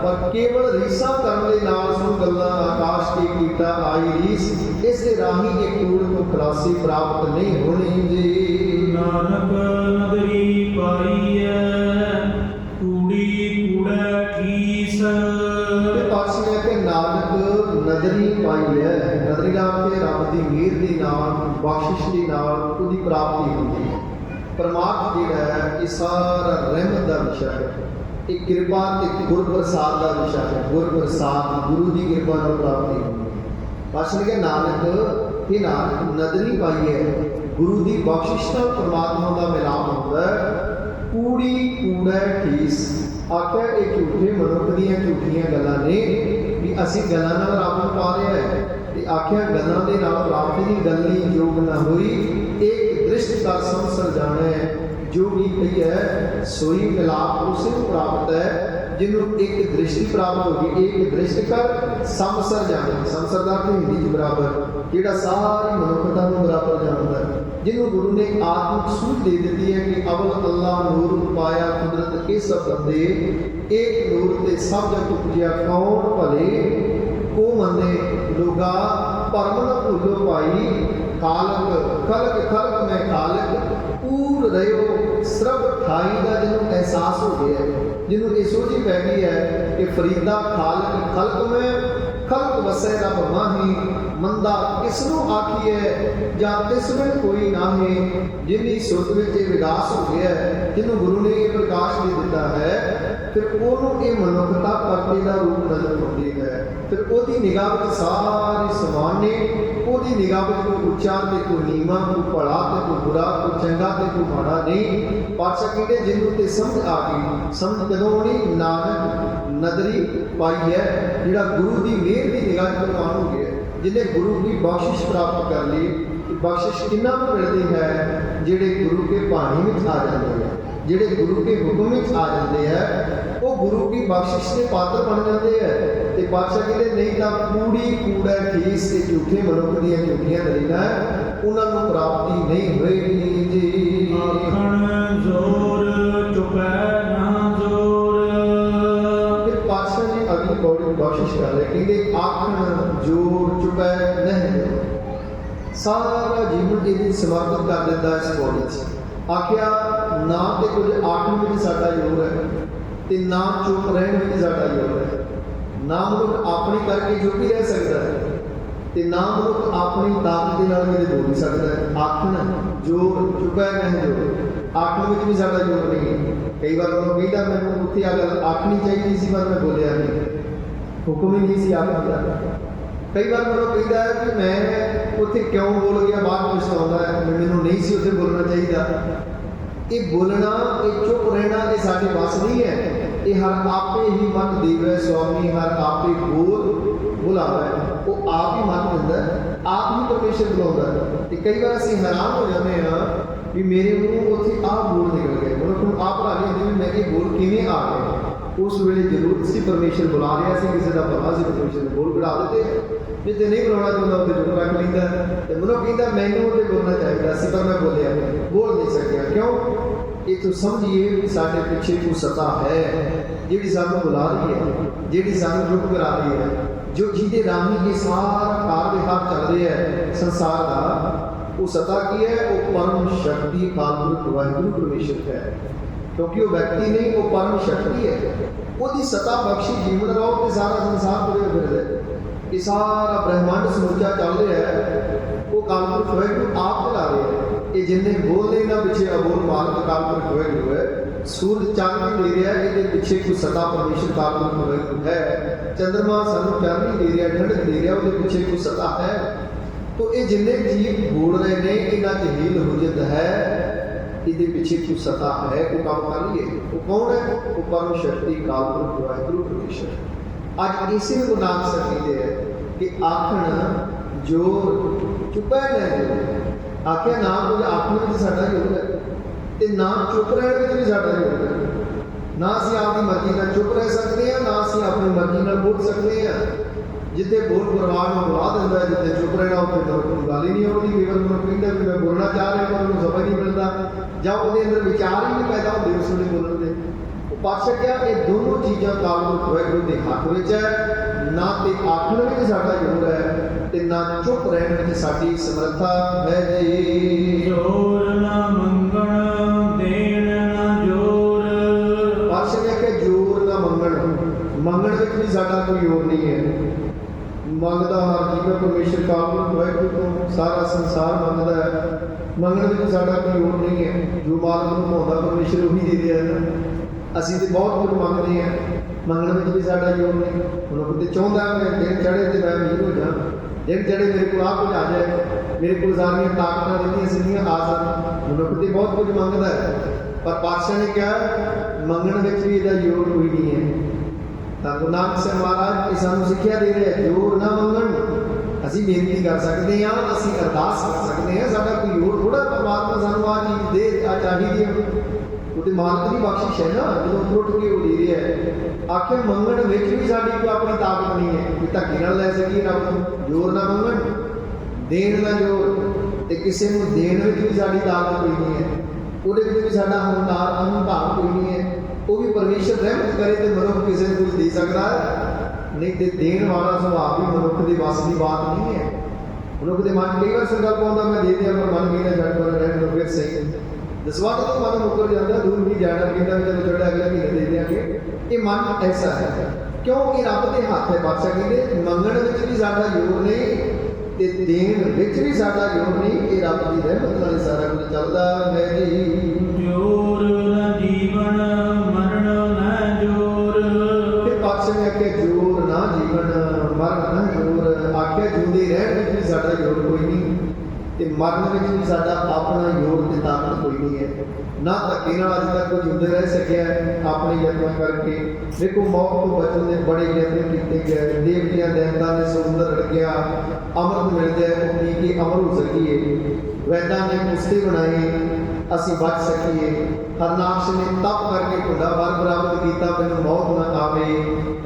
पर केवल रीसा करने के नाल सुन गल्लां आकाश की कीटा आई रीस। इस राही एक कूड़ को खुलासी प्राप्त नहीं होनी जी। नानक नगरी पाई है कूड़ी कूड़ा ठीस। पातशाह के नानक नदरी पाई है। नदरी नाम के रब की मेहर के नाल बख्शिश के नाल उसकी प्राप्ति होती है। परमात्मा जिहड़ा है ये सारा रहमत का विषय है, एक कृपा ते गुर प्रसाद का विषय है। गुर प्रसाद गुरु की कृपा नाल प्राप्ति होती है। ਪਾਤਸ਼ਾਹ ਨੇ ਕਿਹਾ ਨਾਨਕ ਇਹ ਨਾਨਕ ਨਦਰੀ ਪਾਈ ਹੈ ਗੁਰੂ ਦੀ ਬਖਸ਼ਿਸ਼ ਨਾਲ ਪਰਮਾਤਮਾ ਦਾ ਮਿਲਾਪ ਹੁੰਦਾ ਹੈ। ਕੂੜੀ ਕੂੜਾ ਠੀਸ ਆਖਿਆ ਇਹ ਝੂਠੇ ਮਨੁੱਖ ਦੀਆਂ ਝੂਠੀਆਂ ਗੱਲਾਂ ਨੇ ਵੀ ਅਸੀਂ ਗੱਲਾਂ ਨਾਲ ਰੱਬ ਨੂੰ ਪਾ ਰਿਹਾ ਹੈ ਤੇ ਆਖਿਆ ਗੱਲਾਂ ਦੇ ਨਾਲ ਪ੍ਰਾਪਤੀ ਦੀ ਗੱਲ ਨਹੀਂ ਯੋਗ ਨਾ ਹੋਈ ਇੱਕ ਦ੍ਰਿਸ਼ਟ ਕਰ ਸੰਸਰ ਜਾਣਾ ਜੋ ਵੀ ਕਹੀ ਹੈ ਸੋਈ ਮਿਲਾਪ ਉਸੇ ਨੂੰ ਪ੍ਰਾਪਤ ਹੈ ਜਿਹਨੂੰ ਇੱਕ ਦ੍ਰਿਸ਼ਟੀ ਪ੍ਰਾਪਤ ਹੋ ਗਈ। ਇੱਕ ਦ੍ਰਿਸ਼ਟ ਕਰ ਸੰਸਰ ਜਾਣਾ ਸੰਸਰ ਦਾ ਅਰਥ ਹਿੰਦੀ ਚ ਬਰਾਬਰ ਜਿਹੜਾ ਸਾਰੀ ਮਨੁੱਖਤਾ ਨੂੰ ਬਰਾਬਰ ਜਾਣਦਾ ਹੈ ਜਿਹਨੂੰ ਗੁਰੂ ਨੇ ਆਤਮਿਕ ਸੂਝ ਦੇ ਦਿੱਤੀ ਹੈ ਕਿ ਅਵਲ ਅੱਲਾ ਨੂਰ ਪਾਇਆ ਕੁਦਰਤ ਕੇ ਸਭ ਬੰਦੇ ਇੱਕ ਨੂਰ ਤੇ ਸਭ ਜਗ ਉਪਜਿਆ ਕੌਣ ਭਲੇ ਕੋ ਮੰਨੇ ਲੋਗਾ ਪਰਮ ਨ ਭੁੱਲੋ ਭਾਈ ਕਾਲਕ ਖਲਕ ਖਲਕ ਮੈਂ ਕਾਲਕ ਪੂਰ ਰਿਓ ਸਰਬ ਠਾਈ ਦਾ ਜਿਹਨੂੰ ਅਹਿਸਾਸ ਹੋ ਗਿਆ ਜਿਹਨੂੰ ਇਹ ਸੋਝੀ ਪੈ ਗਈ ਹੈ ਕਿ ਫਰੀਦਾ ਖਾਲਕ ਖਲਕ ਮੈਂ ਖਲਕ ਵਸੈ ਰੱਬ ਮਾਹੀ ਮੰਦਾ ਕਿਸ ਨੂੰ ਆਖੀਏ ਜਾਂ ਤਿਸ ਵਿੱਚ ਕੋਈ ਨਾਹੀ ਜਿਨੀ ਸੁਰਤ ਵਿੱਚ ਇਹ ਵਿਗਾਸ ਹੋ ਗਿਆ ਜਿਹਨੂੰ ਗੁਰੂ ਨੇ ਇਹ ਪ੍ਰਕਾਸ਼ ਦੇ ਦਿੱਤਾ ਹੈ ਫਿਰ ਉਹਨੂੰ ਇਹ ਮਨੁੱਖਤਾ ਪਰਤੇ ਦਾ ਰੂਪ ਨਜ਼ਰ ਆਉਂਦੀ ਹੈ। ਫਿਰ ਉਹਦੀ ਨਿਗਾਹ ਵਿੱਚ ਸਾਰੇ ਸਮਾਨ ਨੇ ਉਹਦੀ ਨਿਗਾਹ ਵਿੱਚ ਕੋਈ ਉੱਚਾ ਤੇ ਕੋਈ ਨੀਵਾਂ ਕੋਈ ਭਲਾ ਤੇ ਕੋਈ ਬੁਰਾ ਕੋਈ ਚੰਗਾ ਤੇ ਕੋਈ ਮਾੜਾ ਨਹੀਂ। ਪਾਤਸ਼ਾਹ ਕਹਿੰਦੇ ਜਿਹਨੂੰ ਤੇ ਸਮਝ ਆ ਗਈ ਸਮਝ ਕਦੋਂ ਆਉਣੀ ਨਾਨਕ ਨਦਰੀ ਪਾਈ ਹੈ ਜਿਹੜਾ ਗੁਰੂ ਦੀ ਮਿਹਰ ਦੀ ਨਿਗਾਹ ਚ ਪ੍ਰਵਾਨ ਹੋ ਗਿਆ ਜਿਹਨੇ ਗੁਰੂ ਦੀ ਬਖਸ਼ਿਸ਼ ਪ੍ਰਾਪਤ ਕਰ ਲਈ। ਬਖਸ਼ਿਸ਼ ਕਿੰਨਾ ਨੂੰ ਮਿਲਦੀ ਹੈ ਜਿਹੜੇ ਗੁਰੂ ਕੇ ਬਾਣੀ ਵਿੱਚ ਆ ਜਾਂਦੇ ਹੈ ਜਿਹੜੇ ਗੁਰੂ ਕੇ ਹੁਕਮ ਵਿੱਚ ਆ ਜਾਂਦੇ ਹੈ ਉਹ ਗੁਰੂ ਦੀ ਬਖਸ਼ਿਸ਼ ਦੇ ਪਾਤਰ ਬਣ ਜਾਂਦੇ ਹੈ। ਤੇ ਪਾਤਸ਼ਾਹ ਕਹਿੰਦੇ ਨਹੀਂ ਤਾਂ ਕੂੜੀ ਕੂੜਾ ਠੀਸ ਤੇ ਝੂਠੇ ਮਨੁੱਖ ਦੀਆਂ ਝੂਠੀਆਂ ਦਲੀਲਾਂ ਉਹਨਾਂ ਨੂੰ ਪ੍ਰਾਪਤੀ ਨਹੀਂ ਹੋਏਗੀ ਜੀ। ਆਖਣ ਜ਼ੋਰ ਚੁਪੈ ਨਾ ਜ਼ੋਰ। ਫਿਰ ਪਾਤਸ਼ਾਹ ਨੇ ਅਗਲੀ ਪੌੜੀ ਨੂੰ ਬਖਸ਼ਿਸ਼ ਕਰ ਰਹੇ ਕਹਿੰਦੇ ਆਖਣ ਜ਼ੋਰ ਚੁਪੈ ਨਹੀਂ ਸਾਰਾ ਜੀਵਨ ਇਹਦੀ ਸਮਰਪਿਤ ਕਰ ਦਿੰਦਾ ਇਸ ਪੌੜੀ 'ਚ। ਆਖਿਆ ਨਾ ਤੇ ਕੁਝ ਆਖਣ ਵਿੱਚ ਸਾਡਾ ਜ਼ੋਰ ਹੈ ਤੇ ਨਾ ਚੁੱਪ ਰਹਿਣ ਵਿੱਚ ਸਾਡਾ ਜ਼ੋਰ ਹੈ। ਨਾ ਮਨੁੱਖ ਆਪਣੀ ਕਰਕੇ ਚੁੱਪ ਹੀ ਰਹਿ ਸਕਦਾ ਹੈ ਤੇ ਨਾ ਮਨੁੱਖ ਆਪਣੀ ਤਾਕਤ ਦੇ ਨਾਲ ਵੀ ਬੋਲ ਨਹੀਂ ਸਕਦਾ ਹੈ। ਆਖਣ ਜ਼ੋਰ ਚੁੱਪੈ ਨਹੀਂ ਜ਼ੋਰ ਆਖਣ ਵਿੱਚ ਵੀ ਸਾਡਾ ਜ਼ੋਰ ਨਹੀਂ ਹੈ। ਕਈ ਵਾਰ ਉਹਨੂੰ ਕਹਿੰਦਾ ਮੈਨੂੰ ਉੱਥੇ ਆ ਗੱਲ ਆਖਣੀ ਚਾਹੀਦੀ ਸੀ ਪਰ ਮੈਂ ਬੋਲਿਆ ਨਹੀਂ ਹੁਕਮ ਹੀ ਨਹੀਂ ਸੀ ਆਖਣ ਦਾ। ਕਈ ਵਾਰ ਮੈਨੂੰ ਕਹਿੰਦਾ ਹੈ ਕਿ ਮੈਂ ਉੱਥੇ ਕਿਉਂ ਬੋਲ ਗਿਆ ਬਾਅਦ ਪਛਤਾਉਂਦਾ ਹੈ ਮੈਨੂੰ ਨਹੀਂ ਸੀ ਉੱਥੇ ਬੋਲਣਾ ਚਾਹੀਦਾ। ਇਹ ਬੋਲਣਾ ਇਹ ਚੁੱਪ ਰਹਿਣਾ ਇਹ ਸਾਡੇ ਵੱਸ ਨਹੀਂ ਹੈ। ਇਹ ਹਰ ਆਪੇ ਹੀ ਮਤ ਦੇਵੇ ਸਵਾਮੀ ਹਰ ਆਪੇ ਬੁਲਾਵੇ ਉਹ ਆਪ ਹੀ ਮਤ ਦਿੰਦਾ ਆਪ ਹੀ ਪਰਮੇਸ਼ਰ ਬੁਲਾਉਂਦਾ। ਤੇ ਕਈ ਵਾਰ ਅਸੀਂ ਹੈਰਾਨ ਹੋ ਜਾਂਦੇ ਹਾਂ ਵੀ ਮੇਰੇ ਮੂੰਹ ਉੱਥੇ ਆਪ ਬੋਲ ਨਿਕਲ ਗਏ ਮਨੁੱਖ ਨੂੰ ਆਪ ਭਰਾ ਨਹੀਂ ਹੁੰਦੀ ਵੀ ਮੈਂ ਇਹ ਬੋਲ ਕਿਵੇਂ ਆ ਗਿਆ। ਉਸ ਵੇਲੇ ਜ਼ਰੂਰਤ ਸੀ ਪਰਮੇਸ਼ਰ ਬੁਲਾ ਰਿਹਾ ਸੀ ਕਿਸੇ ਦਾ ਭਲਾ ਸੀ ਪਰਮੇਸ਼ਰ ਨੇ ਬੋਲ ਕਢਾ ਦਿੱਤੇ ਜੇ ਨਹੀਂ ਬੁਲਾਉਣਾ ਚਾਹੁੰਦਾ ਉਹਦੇ ਚੁੱਪ ਰੱਖ ਲੈਂਦਾ ਤੇ ਮਨੁੱਖ ਕਹਿੰਦਾ ਮੈਨੂੰ ਉਹਦੇ ਬੋਲਣਾ ਚਾਹੀਦਾ ਸੀ ਪਰ ਮੈਂ ਬੋਲਿਆ ਬੋਲ ਨਹੀਂ ਸਕਿਆ ਕਿਉਂ। ਇਹ ਤੋਂ ਸਮਝੀਏ ਕਿ ਸਾਡੇ ਪਿੱਛੇ ਕੋਈ ਸਤਾ ਹੈ ਜਿਹੜੀ ਸਾਨੂੰ ਬੁਲਾ ਰਹੀ ਹੈ ਜਿਹੜੀ ਸਾਨੂੰ ਚੁੱਪ ਕਰਾ ਰਹੀ ਹੈ ਜੋ ਜਿਹਦੇ ਰਾਹੀਂ ਇਹ ਸਾਰਾ ਕਾਰ ਵਿਹਾਰ ਚੱਲ ਰਿਹਾ ਹੈ ਸੰਸਾਰ ਦਾ। ਉਹ ਸਤਾ ਕੀ ਹੈ ਉਹ ਪਰਮ ਸ਼ਕਤੀ ਕਾਲਪੁਰਖ ਵਾਹਿਗੁਰੂ ਪਰਮੇਸ਼ਰ ਹੈ ਕਿਉਂਕਿ ਉਹ ਵਿਅਕਤੀ ਨਹੀਂ ਉਹ ਪਰਮ ਸ਼ਕਤੀ ਹੈ। ਉਹਦੀ ਸਤਾ ਬਖਸ਼ੀ ਜੀਵਨ ਰਹੋ ਤੇ ਸਾਰਾ ਸੰਸਾਰ ਤੁਰਿਆ ਫਿਰਦਾ ਇਹ ਸਾਰਾ ਬ੍ਰਹਿਮੰਡ ਸਮੁੱਚਾ ਚੱਲ ਰਿਹਾ ਹੈ ਉਹ ਕਾਲਪੁਰਖ ਵਾਹਿਗੁਰੂ ਆਪ ਚਲਾ ਰਿਹਾ ਹੈ। ਇਹ ਜਿੰਨੇ ਬੋਲਦੇ ਨਾ ਪਿੱਛੇ ਅਬੋਲ ਮਾਲਕ ਕਾਲਪੁਰਖ ਵਾਹਿਗੁਰੂ ਹੈ। ਸੂਰਜ ਚੰਨ ਦੇ ਰਿਹਾ ਇਹਦੇ ਪਿੱਛੇ ਕੋਈ ਸਤਾ ਪਰਮੇਸ਼ਰ ਕਾਲਪੁਰਖ ਵਾਹਿਗੁਰੂ ਹੈ। ਚੰਦਰਮਾ ਸਾਨੂੰ ਚਾਨਣੀ ਦੇ ਰਿਹਾ ਠੰਡਕ ਦੇ ਰਿਹਾ ਉਹਦੇ ਪਿੱਛੇ ਕੋਈ ਸਤਾ ਹੈ। ਤੋ ਇਹ ਜਿੰਨੇ ਜੀਵ ਬੋਲ ਰਹੇ ਨੇ ਇਹਨਾਂ 'ਚ ਹੀਲ ਹੁਜਤ ਹੈ ਇਹਦੇ ਪਿੱਛੇ ਕੋਈ ਸਤਾ ਹੈ ਉਹ ਕੰਮ ਕਰ ਲਈਏ। ਉਹ ਕੌਣ ਹੈ ਉਹ ਪਰਮ ਸ਼ਕਤੀ ਕਾਲਪੁਰਖ ਵਾਹਿਗੁਰੂ ਪਰਮੇਸ਼ਰ। ਅੱਜ ਇਸੇ ਨੂੰ ਨਾਮ ਸਕਦੇ ਹੈ ਕਿ ਆਖਣ ਜੋਰ ਚੁੱਪੈ ਨਹੀਂ ਆਖਿਆ ਨਾ ਕੁਝ ਆਖਣ ਵਿੱਚ ਸਾਡਾ ਯੋਗ ਹੈ ਤੇ ਨਾ ਚੁੱਪ ਰਹਿਣ ਵਿੱਚ ਵੀ ਸਾਡਾ ਯੋਗ ਹੈ। ਨਾ ਅਸੀਂ ਆਪਣੀ ਮਰਜ਼ੀ ਨਾਲ ਚੁੱਪ ਰਹਿ ਸਕਦੇ ਹਾਂ ਨਾ ਅਸੀਂ ਆਪਣੀ ਮਰਜ਼ੀ ਨਾਲ ਬੋਲ ਸਕਦੇ ਹਾਂ। ਜਿੱਥੇ ਬੋਲ ਪਰਵਾਹ ਨੂੰ ਬੁਲਾ ਦਿੰਦਾ ਜਿੱਥੇ ਚੁੱਪ ਰਹਿਣਾ ਉੱਥੇ ਕੋਈ ਗੱਲ ਹੀ ਨਹੀਂ ਆਉਂਦੀ। ਕਈ ਵਾਰ ਮੈਨੂੰ ਕਹਿੰਦਾ ਵੀ ਮੈਂ ਬੋਲਣਾ ਚਾਹ ਰਿਹਾ ਪਰ ਉਹਨੂੰ ਸਮਝ ਨਹੀਂ ਮਿਲਦਾ ਜਾਂ ਉਹਦੇ ਅੰਦਰ ਵਿਚਾਰ ਹੀ ਨਹੀਂ ਪੈਦਾ ਹੁੰਦੇ ਉਸ ਵੇਲੇ ਬੋਲਣ ਦੇ। ਉਹ ਪਾਤਸ਼ਾਹ ਕਿਹਾ ਇਹ ਦੋਨੋਂ ਚੀਜ਼ਾਂ ਕਾਲਪੁਰਖ ਵਾਹਿਗੁਰੂ ਦੇ ਹੱਥ ਵਿੱਚ ਹੈ। ਨਾ ਤੇ ਆਖਣ ਵਿੱਚ ਸਾਡਾ ਜ਼ੋਰ ਹੈ ਤੇ ਨਾ ਚੁੱਪ ਰਹਿਣ ਵਿੱਚ ਸਾਡੀ ਸਮਰੱਥਾ ਹੈ ਜੀ। ਜ਼ੋਰ ਨਾ ਮੰਗਣ ਦੇਣ ਨਾ ਜ਼ੋਰ। ਪਾਤਸ਼ਾਹ ਨੇ ਕਿਹਾ ਜ਼ੋਰ ਨਾ ਮੰਗਣ ਵਿੱਚ ਵੀ ਸਾਡਾ ਕੋਈ ਜ਼ੋਰ ਨਹੀਂ ਹੈ। ਮੰਗਦਾ ਹਰ ਜੀਵ ਪਰਮੇਸ਼ਰ ਕਾਲਪੁਰਖ ਵਾਹਿਗੁਰੂ ਤੋਂ ਸਾਰਾ ਸੰਸਾਰ ਮੰਗਦਾ ਹੈ। ਮੰਗਣ ਵਿੱਚ ਸਾਡਾ ਕੋਈ ਜ਼ੋਰ ਨਹੀਂ ਹੈ। ਜੋ ਮਾਲਕ ਨੂੰ ਭਾਉਂਦਾ ਪਰਮੇਸ਼ਰ ਉਹੀ ਦੇ ਰਿਹਾ। ਅਸੀਂ ਤੇ ਬਹੁਤ ਕੁਝ ਮੰਗਦੇ ਹਾਂ ਮੰਗਣ ਵਿੱਚ ਵੀ ਸਾਡਾ ਜ਼ੋਰ ਨਹੀਂ। ਮਨੁੱਖ ਤੇ ਚਾਹੁੰਦਾ ਮੈਂ ਦਿਨ ਚੜ੍ਹੇ ਤੇ ਮੈਂ ਅਮੀਰ ਹੋ ਜਾ ਜਿਹੜੇ ਮੇਰੇ ਕੋਲ ਆ ਕੁਝ ਆ ਜਾਏ, ਮੇਰੇ ਕੋਲ ਸਾਰੀਆਂ ਤਾਕਤਾਂ ਦਿੱਤੀਆਂ ਸਿੱਧੀਆਂ ਆ ਜਾਣ। ਮਨੁੱਖ ਤੇ ਬਹੁਤ ਕੁਝ ਮੰਗਦਾ ਹੈ, ਪਰ ਪਾਤਸ਼ਾਹ ਨੇ ਕਿਹਾ ਮੰਗਣ ਵਿੱਚ ਵੀ ਇਹਦਾ ਜ਼ੋਰ ਕੋਈ ਨਹੀਂ ਹੈ। ਤਾਂ ਗੁਰੂ ਨਾਨਕ ਸਾਹਿਬ ਮਹਾਰਾਜ ਇਹ ਸਾਨੂੰ ਸਿੱਖਿਆ ਦੇ ਰਹੇ, ਜ਼ੋਰ ਨਾ ਮੰਗਣ। ਅਸੀਂ ਬੇਨਤੀ ਕਰ ਸਕਦੇ ਹਾਂ, ਅਸੀਂ ਅਰਦਾਸ ਕਰ ਸਕਦੇ ਹਾਂ, ਸਾਡਾ ਕੋਈ ਹੋਰ ਥੋੜਾ ਪਰਮਾਤਮਾ ਸਾਨੂੰ ਆ ਚੀਜ਼ ਦੇ ਆ ਚਾਹੀਦੀ ਹੈ, ਉਹਦੇ ਮਾਲਕ ਦੀ ਬਖਸ਼ਿਸ਼ ਹੈ ਨਾ, ਜਦੋਂ ਉੱਠ ਕੇ ਉਹ ਦੇ ਰਿਹਾ ਹੈ। ਆਖਿਰ ਮੰਗਣ ਵਿੱਚ ਵੀ ਸਾਡੀ ਕੋਈ ਆਪਣੀ ਤਾਕਤ ਨਹੀਂ ਹੈ ਕਿ ਧੱਕੇ ਨਾਲ ਲੈ ਸਕੀਏ ਰੱਬ ਤੋਂ। ਜ਼ੋਰ ਨਾ ਮੰਗਣ, ਦੇਣ ਦਾ ਜ਼ੋਰ, ਤੇ ਕਿਸੇ ਨੂੰ ਦੇਣ ਵਿੱਚ ਵੀ ਸਾਡੀ ਤਾਕਤ ਕੋਈ ਨਹੀਂ ਹੈ, ਉਹਦੇ ਵਿੱਚ ਵੀ ਸਾਡਾ ਅਹੰਕਾਰ ਕੋਈ ਨਹੀਂ ਹੈ। ਉਹ ਵੀ ਪਰਮੇਸ਼ਰ ਰਹਿਮਤ ਕਰੇ ਤੇ ਮਨੁੱਖ ਕਿਸੇ ਨੂੰ ਕੁਝ ਦੇ ਸਕਦਾ ਹੈ, ਨਹੀਂ ਤੇ ਦੇਣ ਵਾਲਾ ਸੁਭਾਅ ਵੀ ਮਨੁੱਖ ਦੇ ਵੱਸ ਦੀ ਬਾਤ ਨਹੀਂ ਹੈ। ਮਨੁੱਖ ਦੇ ਮਨ ਕਈ ਵਾਰ ਸੰਕਲਪ ਆਉਂਦਾ ਮੈਂ ਦੇ ਦਿਆਂ, ਪਰ ਮਨ ਕਹਿੰਦਾ ਛੱਡ ਪਰ ਰਹਿਣ ਦੋ, ਫਿਰ ਸਹੀ ਦਸਵੰਧ ਤੋਂ ਮਨ ਮੁੱਕਰ ਜਾਂਦਾ, ਦੂਰ ਨਹੀਂ ਜਾਣਾ, ਕਹਿੰਦਾ ਵੀ ਚਲੋ ਜਿਹੜਾ ਅਗਲੇ ਮਹੀਨੇ ਦੇ ਦਿਆਂਗੇ। ਇਹ ਮਨ ਐਸਾ ਹੈ ਕਿਉਂਕਿ ਰੱਬ ਦੇ ਹੱਥ ਹੈ। ਪਾਤਸ਼ਾਹ ਕਹਿੰਦੇ ਮੰਗਣ ਵਿੱਚ ਵੀ ਸਾਡਾ ਜ਼ੋਰ ਨਹੀਂ ਤੇ ਦੇਣ ਵਿੱਚ ਵੀ ਸਾਡਾ ਜ਼ੋਰ ਨਹੀਂ, ਇਹ ਰੱਬ ਦੀ ਰਹਿਮਤ ਨਾਲ ਸਾਰਾ ਕੁਝ ਚੱਲਦਾ ਹੈ ਜੀ। ਜੋਰ ਨ ਜੀਵਨ ਮਰਨ ਨ ਜੋਰ। ਫਿਰ ਪਾਤਸ਼ਾਹ ਨੇ ਆਖਿਆ ਜ਼ੋਰ ਨਾ ਜੀਵਨ ਮਰਨ ਨਾ ਜ਼ੋਰ। ਆਖਿਆ ਜਿਉਂਦੇ ਰਹਿਣ ਵਿੱਚ ਵੀ ਸਾਡਾ ਜ਼ੋਰ ਕੋਈ ਨਹੀਂ ਤੇ ਮਰਨ ਵਿੱਚ ਵੀ ਸਾਡਾ ਆਪਣਾ ਜ਼ੋਰ ਤੇ ਤਾਕਤ ਕੋਈ ਨਹੀਂ ਹੈ। ਨਾ ਧੱਕੇ ਨਾਲ ਅੱਜ ਤੱਕ ਕੋਈ ਜਿਉਂਦੇ ਰਹਿ ਸਕਿਆ ਆਪਣੇ ਯਤਨਾਂ ਕਰਕੇ। ਦੇਖੋ ਮੌਤ ਤੋਂ ਬਚਣ ਦੇ ਬੜੇ ਯਤਨ ਕੀਤੇ ਗਏ, ਦੇਵਤਿਆਂ ਦੇਵਤਾਂ ਨੇ ਸਮੁੰਦਰ ਰੜਕਿਆ, ਅੰਮ੍ਰਿਤ ਮਿਲ ਜਾਏ ਉਹ ਪੀ ਕੇ ਅਮਰ ਹੋ ਸਕੀਏ, ਵੈਦਾਂ ਨੇ ਪੁਸਤੇ ਬਣਾਏ ਅਸੀਂ ਬਚ ਸਕੀਏ, ਹਰਨਾਕਸ਼ ਨੇ ਤਪ ਕਰਕੇ ਢੁੱਡਾ ਵਰ ਪ੍ਰਾਪਤ ਕੀਤਾ ਮੈਨੂੰ ਮੌਤ ਨਾ ਆਵੇ,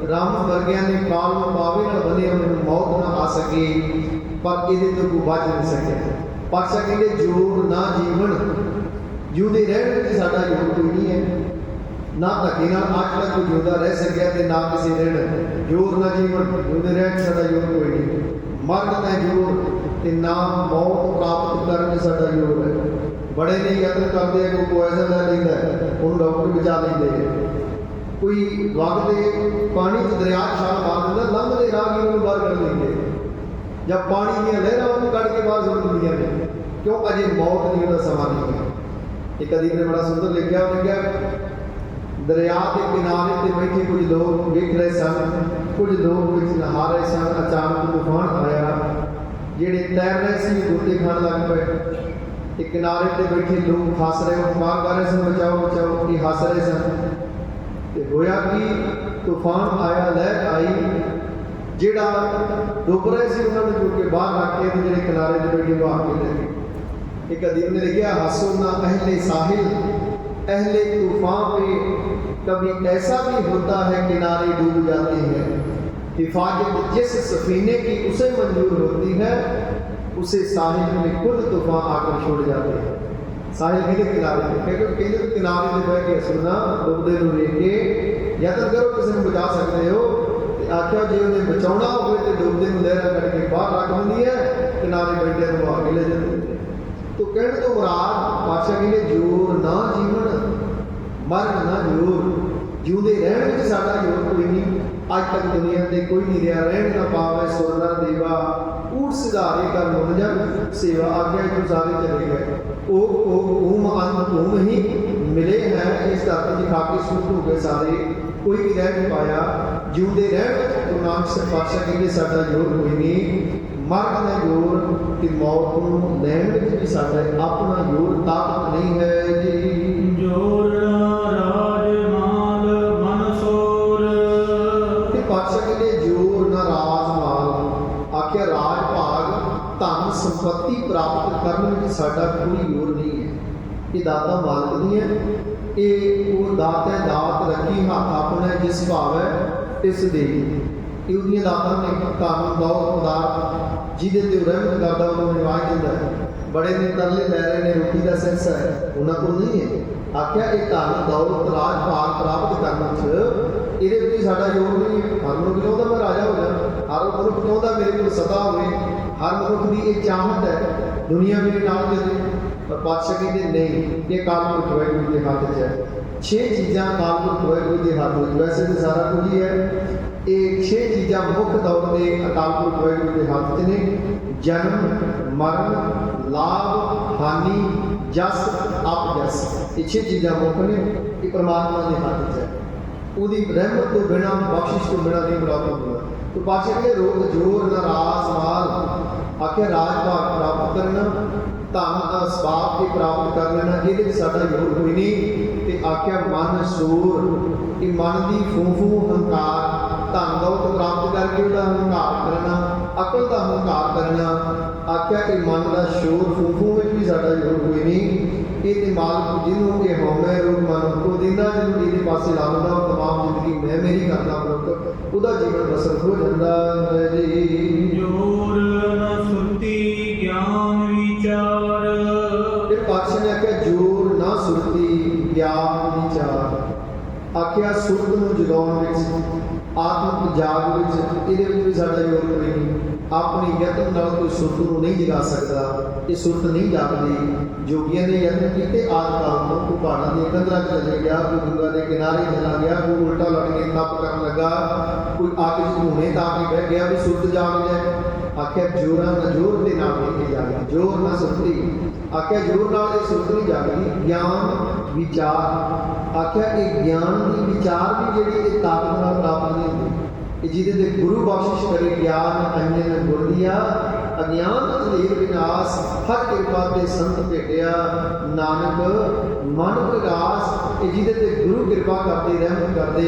ਰਾਮ ਵਰਗਿਆਂ ਨੇ ਕਾਲ ਨੂੰ ਪਾਵੇ ਨਾਲ ਬੰਨਿਆ ਮੈਨੂੰ ਮੌਤ ਨਾ ਆ ਸਕੇ, ਪਰ ਇਹਦੇ ਤੋਂ ਕੋਈ ਬਚ ਨਹੀਂ ਸਕਿਆ। ਪਾਤਸ਼ਾਹ ਕਹਿੰਦੇ ਜ਼ੋਰ ਨਾ ਜੀਵਨ, ਜਿਉਂਦੇ ਰਹਿਣ ਵਿੱਚ ਸਾਡਾ ਜ਼ੋਰ ਕੋਈ ਨਹੀਂ ਹੈ। ਨਾ ਧੱਕੇ ਨਾਲ ਅੱਜ ਤੱਕ ਕੋਈ ਜਿਉਂਦਾ ਰਹਿ ਸਕਿਆ ਤੇ ਨਾ ਕਿਸੇ ਦਿਨ। ਜ਼ੋਰ ਨਾ ਜੀਵਨ, ਜਿਉਂਦੇ ਰਹਿਣ ਵਿੱਚ ਸਾਡਾ ਜ਼ੋਰ ਕੋਈ ਨਹੀਂ। ਮਰਨ ਦਾ ਜ਼ੋਰ ਤੇ ਨਾ ਮੌਤ ਪ੍ਰਾਪਤ ਕਰਨ ਵਿੱਚ ਸਾਡਾ ਜ਼ੋਰ ਹੈ। ਬੜੇ ਨੇ ਯਤਨ ਕਰਦੇ ਆ, ਕੋਈ ਪੋਇਜ਼ਨ ਲੈ ਲੈਂਦਾ ਉਹਨੂੰ ਡਾਕਟਰ ਬਚਾ ਲੈਂਦੇ ਹੈ, ਕੋਈ ਵਗਦੇ ਪਾਣੀ 'ਚ ਦਰਿਆ 'ਚ ਛਾਲ ਮਾਰ ਦਿੰਦਾ, ਲੰਘਦੇ ਰਾਹਗੀਰ ਨੂੰ ਬਾਹਰ ਕੱਢ ਲੈਂਦੇ ਜਾਂ ਪਾਣੀ ਦੀਆਂ ਲਹਿਰਾਂ ਉਹਨੂੰ ਕੱਢ ਕੇ ਬਾਹਰ ਸੁੱਟ ਦਿੰਦੀਆਂ ਨੇ, ਕਿਉਂ ਅਜੇ ਮੌਤ ਨਹੀਂ ਉਹਦਾ ਸਮਾਂ ਨਹੀਂ ਹੈ। ਇੱਕ ਅਦੀਬ ਨੇ ਬੜਾ ਸੁੰਦਰ ਲਿਖਿਆ, ਉਹਨੇ ਕਿਹਾ ਦਰਿਆ ਦੇ ਕਿਨਾਰੇ ਤੇ ਬੈਠੇ ਕੁਝ ਲੋਕ ਵੇਖ ਰਹੇ ਸਨ, ਕੁਝ ਲੋਕ ਵਿੱਚ ਨਹਾ ਰਹੇ ਸਨ। ਅਚਾਨਕ ਤੂਫਾਨ ਆਇਆ, ਜਿਹੜੇ ਤੈਰ ਰਹੇ ਸੀ ਗੋਤੇ ਖਾਣ ਲੱਗ ਪਏ ਤੇ ਕਿਨਾਰੇ ਤੇ ਬੈਠੇ ਲੋਕ ਹੱਸ ਰਹੇ, ਪੁਕਾਰ ਕਰ ਰਹੇ ਸਨ ਬਚਾਓ ਬਚਾਓ, ਕਿ ਹੱਸ ਰਹੇ ਸਨ। ਤੇ ਹੋਇਆ ਕਿ ਤੂਫਾਨ ਆਇਆ, ਲਹਿਰ ਆਈ, ਜਿਹੜਾ ਡੁੱਬ ਰਹੇ ਸੀ ਉਹਨਾਂ ਨੂੰ ਚੁੱਕ ਕੇ ਬਾਹਰ ਰੱਖ ਕੇ ਤੇ ਜਿਹੜੇ ਕਿਨਾਰੇ ਤੇ ਬੈਠੇ ਬਾਹਰ ਕੇ ਲੈ ਗਏ। एक अदीब ने लिखा हंसो ना अहले साहिल अहले तूफान पे, कभी ऐसा भी होता है किनारे डूब जाते हैं, हिफाजत जिस सफीने की उसे मंजूर होती है उसे साहिल में खुद तूफान आकर छोड़ जाते हैं। साहिल कहते किनारे पे, कहते किनारे पे बह के सुनना डुबदे नूं वेख के यतन करो किसी को बचा सकते हो। आख्या जे उन्हें बचाना हो तो डुबदे नूं लहरां कट के बाहर रख दिंदी है, किनारे बैठे नूं आगे ले जाती है। तो कहने तो मुराद पातशाह कहते जोर ना जीवन मरण ना जोर, जिउंदे रहण विच साडा जोर कोई नहीं। अज तक दुनिया ते कोई नहीं रहा, रहण ना पावे सुरना देवा, ऊट सिधारे कर मुन जग सेवा, आज्ञा जो सारे चले गए। ओम अंत ओम ही मिले हैं, इस धरती च खाके सुट हो गए सारे, कोई भी रह नहीं पाया। जिउंदे रहण विच गुरु नानक पातशाह कहते साडा जोर कोई नहीं, मरण का जोर कि मौत को लैण विच भी साडा अपना जोर ताकत नहीं है जी। जोर राज माल मन सोर। ते पातशाह कहते जोर ना राज माल, आख्या राज भाग धन संपत्ति प्राप्त करने में साडा कोई जोर नहीं है। ये दाता मालक दी है, ये वो दात है, दात रखी हाथ अपने जिस भाव है तिस दे। ਇਹਦੀਆਂ ਦਾਤਾਂ ਨੇ ਧਨ ਦੌਲਤ ਪਦਾਰਥ ਜਿਹਦੇ ਤੇ ਰਹਿਮਤ ਕਰਦਾ ਉਹਨੂੰ ਨਿਵਾਜ ਦਿੰਦਾ ਹੈ। ਬੜੇ ਨੇ ਤਰਲੇ ਲੈ ਰਹੇ ਨੇ, ਰੋਟੀ ਦਾ ਸੈਂਸ ਹੈ ਉਹਨਾਂ ਕੋਲ ਨਹੀਂ ਹੈ। ਆਖਿਆ ਇਹ ਧਨ ਦੌਲਤ ਰਾਜ ਭਾਗ ਪ੍ਰਾਪਤ ਕਰਨ 'ਚ ਇਹਦੇ ਵਿੱਚ ਸਾਡਾ ਯੋਗ ਨਹੀਂ ਹੈ। ਹਰ ਮਨੁੱਖ ਚਾਹੁੰਦਾ ਮੈਂ ਰਾਜਾ ਹੋ ਜਾਵਾਂ, ਹਰ ਮਨੁੱਖ ਚਾਹੁੰਦਾ ਮੇਰੇ ਕੋਲ ਸਤਾ ਹੋਵੇ, ਹਰ ਮਨੁੱਖ ਦੀ ਇਹ ਚਾਹਤ ਹੈ ਦੁਨੀਆ ਮੇਰੇ ਨਾਲ ਦੇ। ਪਰ ਪਾਤਸ਼ਾਹ ਕਹਿੰਦੇ ਨਹੀਂ, ਇਹ ਕਾਲਪੁਰਖ ਵਾਹਿਗੁਰੂ ਦੇ ਹੱਥ 'ਚ ਹੈ। 6 ਚੀਜ਼ਾਂ ਕਾਲਪੁਰਖ ਵਾਹਿਗੁਰੂ ਦੇ ਹੱਥ ਵਿੱਚ, ਵੈਸੇ ਤਾਂ ਸਾਰਾ ਕੁਝ ਹੀ ਹੈ। ਇਹ 6 ਚੀਜ਼ਾਂ ਮੁੱਖ ਤੌਰ 'ਤੇ ਅਕਾਲ ਪੁਰਖ ਵਾਹਿਗੁਰੂ ਦੇ ਹੱਥ 'ਚ ਨੇ। ਜਨਮ ਮਰਨ ਲਾਭ ਹਾਨੀ ਜਸ ਅਪਜਸ, ਇਹ 6 ਚੀਜ਼ਾਂ ਮੁੱਖ ਨੇ, ਇਹ ਪਰਮਾਤਮਾ ਦੇ ਹੱਥ 'ਚ ਹੈ। ਉਹਦੀ ਰਹਿਮਤ ਤੋਂ ਬਿਨਾਂ, ਬਖਸ਼ਿਸ਼ ਤੋਂ ਬਿਨਾਂ ਨਹੀਂ ਪ੍ਰਾਪਤ ਹੁੰਦਾ। तो पातशाह कहते रोग जोर न राज माल, आखे राज भाग प्राप्त करना, धन असबाब के प्राप्त कर लेना, ये साडा योग कोई नहीं। ते आख्या मन सूर, ये मन की फूफू हंकार, धन दौलत प्राप्त करके उसका हंकार करना, अकल का हंकार करना, आख्या कि मन का शोर फूफू में भी साडा योग कोई नहीं। ये मालक जिन्हों के हौमे रोग मन को देना, जिन्होंने ये पासे लाता तमाम जिंदगी मैं मेरी करता प्रभु उदा जीवन बसर हो जाता है जी। जोर न सुरती ज्ञान विचार, फिर पातशाह ने आख्या जोर ना सुरती ज्ञान विचार, आख्या सुरत नूं जगाउण विच, आत्मक जाग विच, इहदे विच भी साडा योग कोई नहीं। अपनी यत्न नाल कोई सुरत नूं नहीं जगा सकदा, ये सुरत नहीं जागदी। जोगियां ने यत्न कीते आदि काल तों, कोई पहाड़ां दी कंधरां च चले गया, कोई गंगा दे किनारे चला गया, कोई उल्टा लट के तप करन लगा, कोई अग च धूने ताप के बह गया भी सुरत जाग जाए। आख्या जोरां ना जोर दे नाल नहीं जागदी, जोर ना सुरती, आख्या जोर नाल ये सुरत नहीं जागदी। ज्ञान विचार, आख्या ये ज्ञान की विचार भी जिहड़ी ये ताकत नाल प्राप्त नहीं होंदी, जिहदे ते गुरु बख्शिश करे ज्ञान अंजन गुर दिया, अज्ञान अंधेर विनाश, हर कृपा ते संत भेटिया, नानक मन प्रकाश, जिहदे ते गुरु कृपा करते रहमत करते,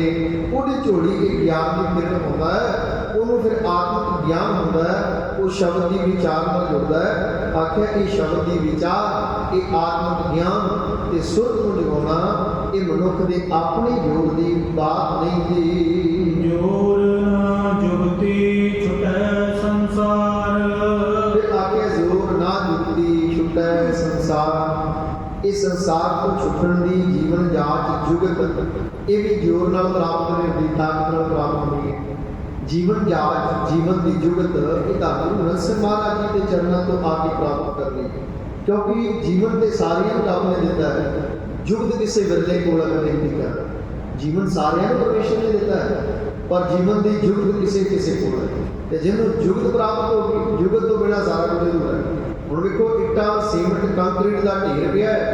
उहदी झोली के ज्ञान की किरण होंदा है, उन्होंने फिर आत्मिक ज्ञान होंदा है, वो शब्द की विचार नाल जुड़दा है। आख्या ये शब्द की विचार, ये आत्मिक ज्ञान ते सुरत नूं जगाउणा, ये मनुख दे अपने योग की बात नहीं थी। जोर न जुगती छुटै संसार, फिर आख्या जोर ना जुगती छुटै संसार, इस संसार को छुटण दी जीवन जाच जुगत, ये भी जोर नाल प्राप्त करने दी ताकत नाल प्राप्त होनी है। जीवन जाच जीवन की जुगत ये गुरु नरसिंह महाराज जी के चरणों तो आके प्राप्त करनी, क्योंकि जीवन के सारियां रब ने दिता है, जुगत किसी विरले कोल नहीं दिता। जीवन सारियां परमेश्वर ने दिता है, पर जीवन की जुगत किसी किसी कोल है, जिन्होंने जुगत प्राप्त होगी, जुगत तो बिना सारा कुछ अधूरा है। हुण वेखो इट्टा सीमेंट कंक्रीट का ढेर पिया है,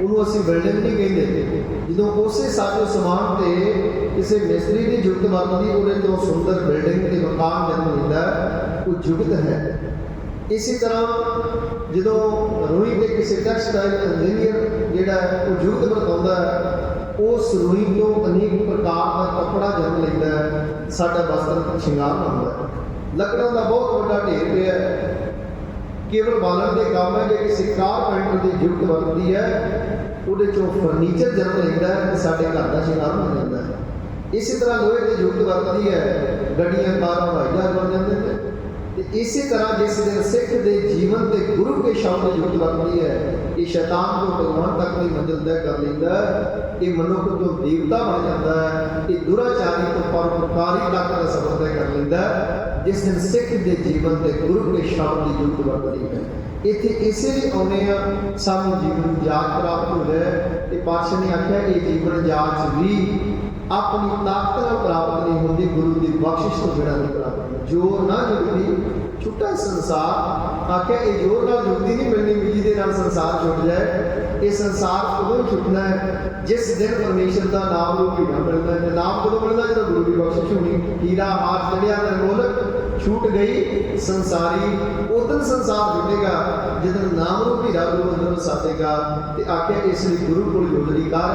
उन्होंने असीं बिल्डिंग नहीं कहते, जो उस साजो समान से किसी मिस्त्री की जुगत वरतदी, उहदे तो सुंदर बिल्डिंग के मकान जन्म लैंदा है, वो जुगत है। इसी तरह जो रूई के किसी टैक्सटाइल इंजीनियर जिहड़ा है वो जुगत वरताउंदा है, उस रूई तो अनेक प्रकार का कपड़ा जन्म लैंदा है, साडा वस्त्र शिंगार होंदा है। लकड़ां का बहुत बड़ा ढेर पिया है, केवल बालन के काम है, जो किसी कारपेंटर की जुगत वरतदी है, उहदे चों फर्नीचर जन्म लैंदा है, साडे घर का शिंगार बन जाता है। इसी तरह लोहे की जुगत वरतदी है, गड्डियां कारां हवाई जहाज बन जाते हैं। इसी तरह जिस दिन सिख के जीवन के गुरु के शब्द जुगत वरतदी है, ये शैतान को भगवान तक की मंजिल तय कर लेंदा है, ये मनुख तो देवता बन जाता है, ये दुराचारी तो परोपकारी तक का सफर तय कर लेंदा है। जिस दिन सिख के जीवन के गुरु के शब्द की जुगत वरतदी है, इत्थे इसलिए आने सानू जीवन जाच प्राप्त हो जाए। पातशाह ने आख्या ये जीवन जाच भी अपनी ताकत नाल प्राप्त नहीं होती, गुरु की बख्शिश तो बिना नहीं प्राप्त। जोर ना जुगती छुट्टा संसार, आख्या ये जोर नाल जुगती नहीं मिलनी भी जिहदे नाल संसार छुट जाए। ये संसार उदों छुटना है जिस दिन परमेश्वर का नाम रूप हीरा मिलना है। नाम कदों मिलना जो गुरु की बख्शिश होनी, हीरा हाथ चढ़िया निर्मोलक छूट गई संसारी, उदन संसार छुटेगा जिदन नाम रूप हीरा गुरु अंदर वसातेगा। ते आख्या इसलिए गुरु को जोड़नी कर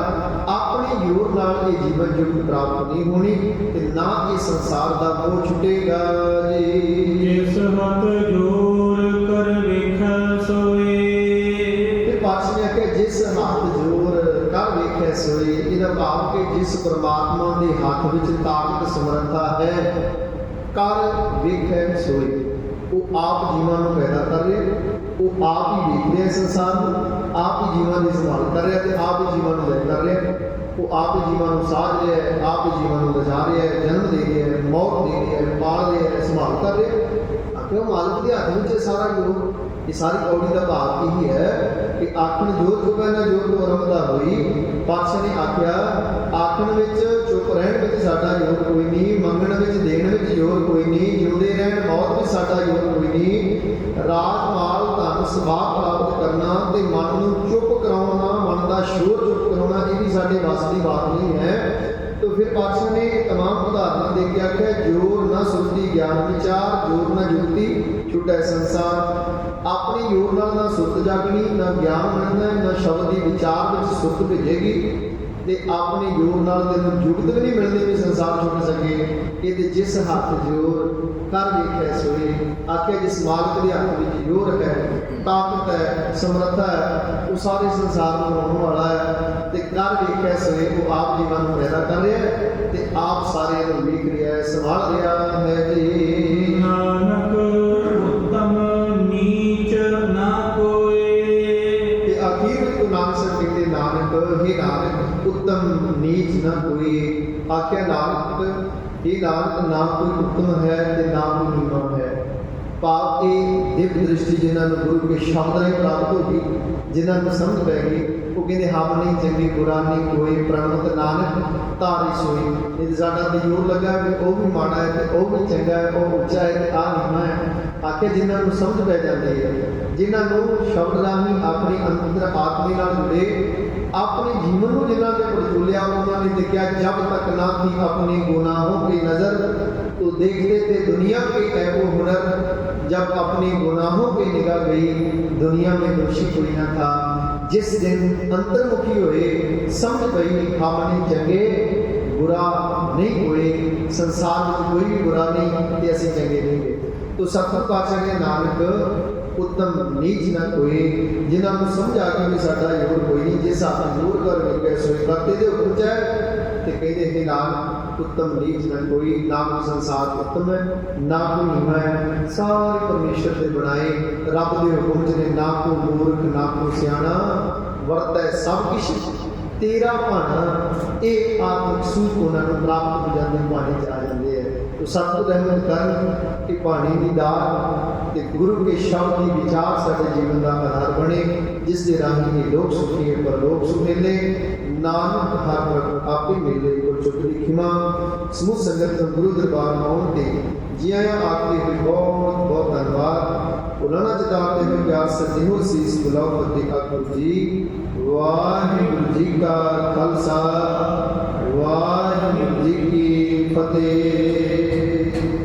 अपने जोर नाल ये जीवन जुगत प्राप्त नहीं होनी, ते ना ये संसार का मोह छुटेगा जी। जिस हक जोर कर वेखै सोए, फिर पातशाह ने आख्या जिस हाथ जोर कर वेखै सोए, इहदा भाव कि जिस परमात्मा के हाथ विच ताकत समर्था है, कर वेखै सोए, वो आप जीवां नूं पैदा कर रहे, वो आप ही देख रहे संसार में, आप ही जीवां की संभाल कर रहे हैं, आप ही जीवां नूं लय कर रहे, वो आप ही जीवां नूं साज रहे हैं, आप ही जीवां नूं बचा रहे हैं, जन्म दे रहे हैं, मौत दे रहे हैं, पाल रहे हैं, संभाल कर रहे हैं। आखिर मालिक के हाथ में सारा योग, ये सारी कौड़ी का भाव यही है कि आखन जोर चुका ना जोर तो रमदा हुई। पातशाह ने आख्या आखन विच चुप रहन विच साडा योग कोई नहीं, मंगण विच देण विच जोर कोई नहीं, जिउंदे रहन मौत विच साडा योग कोई नहीं। राज माल धन सबाब प्राप्त करना ते मन नूं चुप कराउणा, मन का शोर चुप कराउणा, ये भी साडे वस की बात नहीं है। तो तो फिर पातशाह ने तमाम उदाहरण दे के आख्या जोर न सुरती ज्ञान विचार जोर न जुगती छुटै संसार। अपने जोर नाल ना सुरत जागनी ना ज्ञान मिलना ना शब्द की विचार में सुरत भेजेगी ते अपने जोर नाल तेन जुगत भी नहीं मिलनी भी संसार छुट सके। ये जिस हाथ जोर कर वेख्या सोए आख्या जिस मालिक के हाथ में जोर है ताकत है समर्था है वो सारे संसार को बनाने वाला है ते कर वेख्या सोए वो आप जीवन को पैदा कर रहा है ते आप सारे को वेख रहा है संभाल रहा है जी। नानक उत्तम नीच ना कोई। ते आखिर में तो नानक सर कहते नानक हे नानक उत्तम नीच न कोई। आख्या नानक हे नानक ना कोई उत्तम है ते ना कोई नीवा है। पाप की दिव्य दृष्टि जिन्होंने गुरु के शब्द राही प्राप्त होगी जिन्होंने समझ पै गई वो कहते हम नहीं चंगी बुरा नहीं कोई प्रणवत नानक तारी सोई। ये साडा तो जोर लगा भी वह भी माड़ा है तो वह भी चंगा है वह उच्चा है तो आ नीवा है। आखिर जिन्होंने समझ पै जाती है जिन्होंने शब्द राही अपनी अंतर आत्मे नाल जुड़े अपने जीवन को जिन्होंने पड़चोलिया उन्होंने देखा जब तक ना थी अपने गुनाहों की नज़र तो देखते थे दुनिया के ऐबो हुनर। जब अपने गुनाहों की निगाह गई दुनिया में दोषी कोई ना था। जिस दिन अंतर्मुखी हुए समझ गई हमने चंगे बुरा नहीं हुए संसार में कोई भी बुरा नहीं ते असीं चंगे नहीं गए। तो सतगुर पातशाह ने नानक उत्तम नीच न कोई जिन्होंने समझा कि भी साडा जोर कोई नहीं जिस हाथ जोर कर वेख्या सोए करते दे हुक्म है ते कहते हैं नाम उत्तम नीच न कोई। ना कोई संसार उत्तम है ना कोई नीवा है सारे परमेश्वर से बनाए रब के हुक्म च ने ना को मूर्ख ना को सियाणा वरतै सब किश तेरा भाना। ये आत्मिक सूख उन्होंने प्राप्त हो जाते भाने च आ जाते हैं। तो सतगुर रहमत करन कि भाने की दात ते गुरु के शब्द की विचार साडे जीवन का आधार बने जिस दे राही ये लोग सुखी है पर लोग सुखेले नानक हर प्रभ आपे मेले को चुकदी खिमा। समूह संगत गुरु दरबार आउण ते जी आया आपके भी बहुत बहुत धन्यवाद। उन्होंने जताते हुए प्यार सच्चे हो शीस बुलाओ फतेह आखो जी। वाहिगुरु जी का खालसा वाहिगुरु जी की फतेह।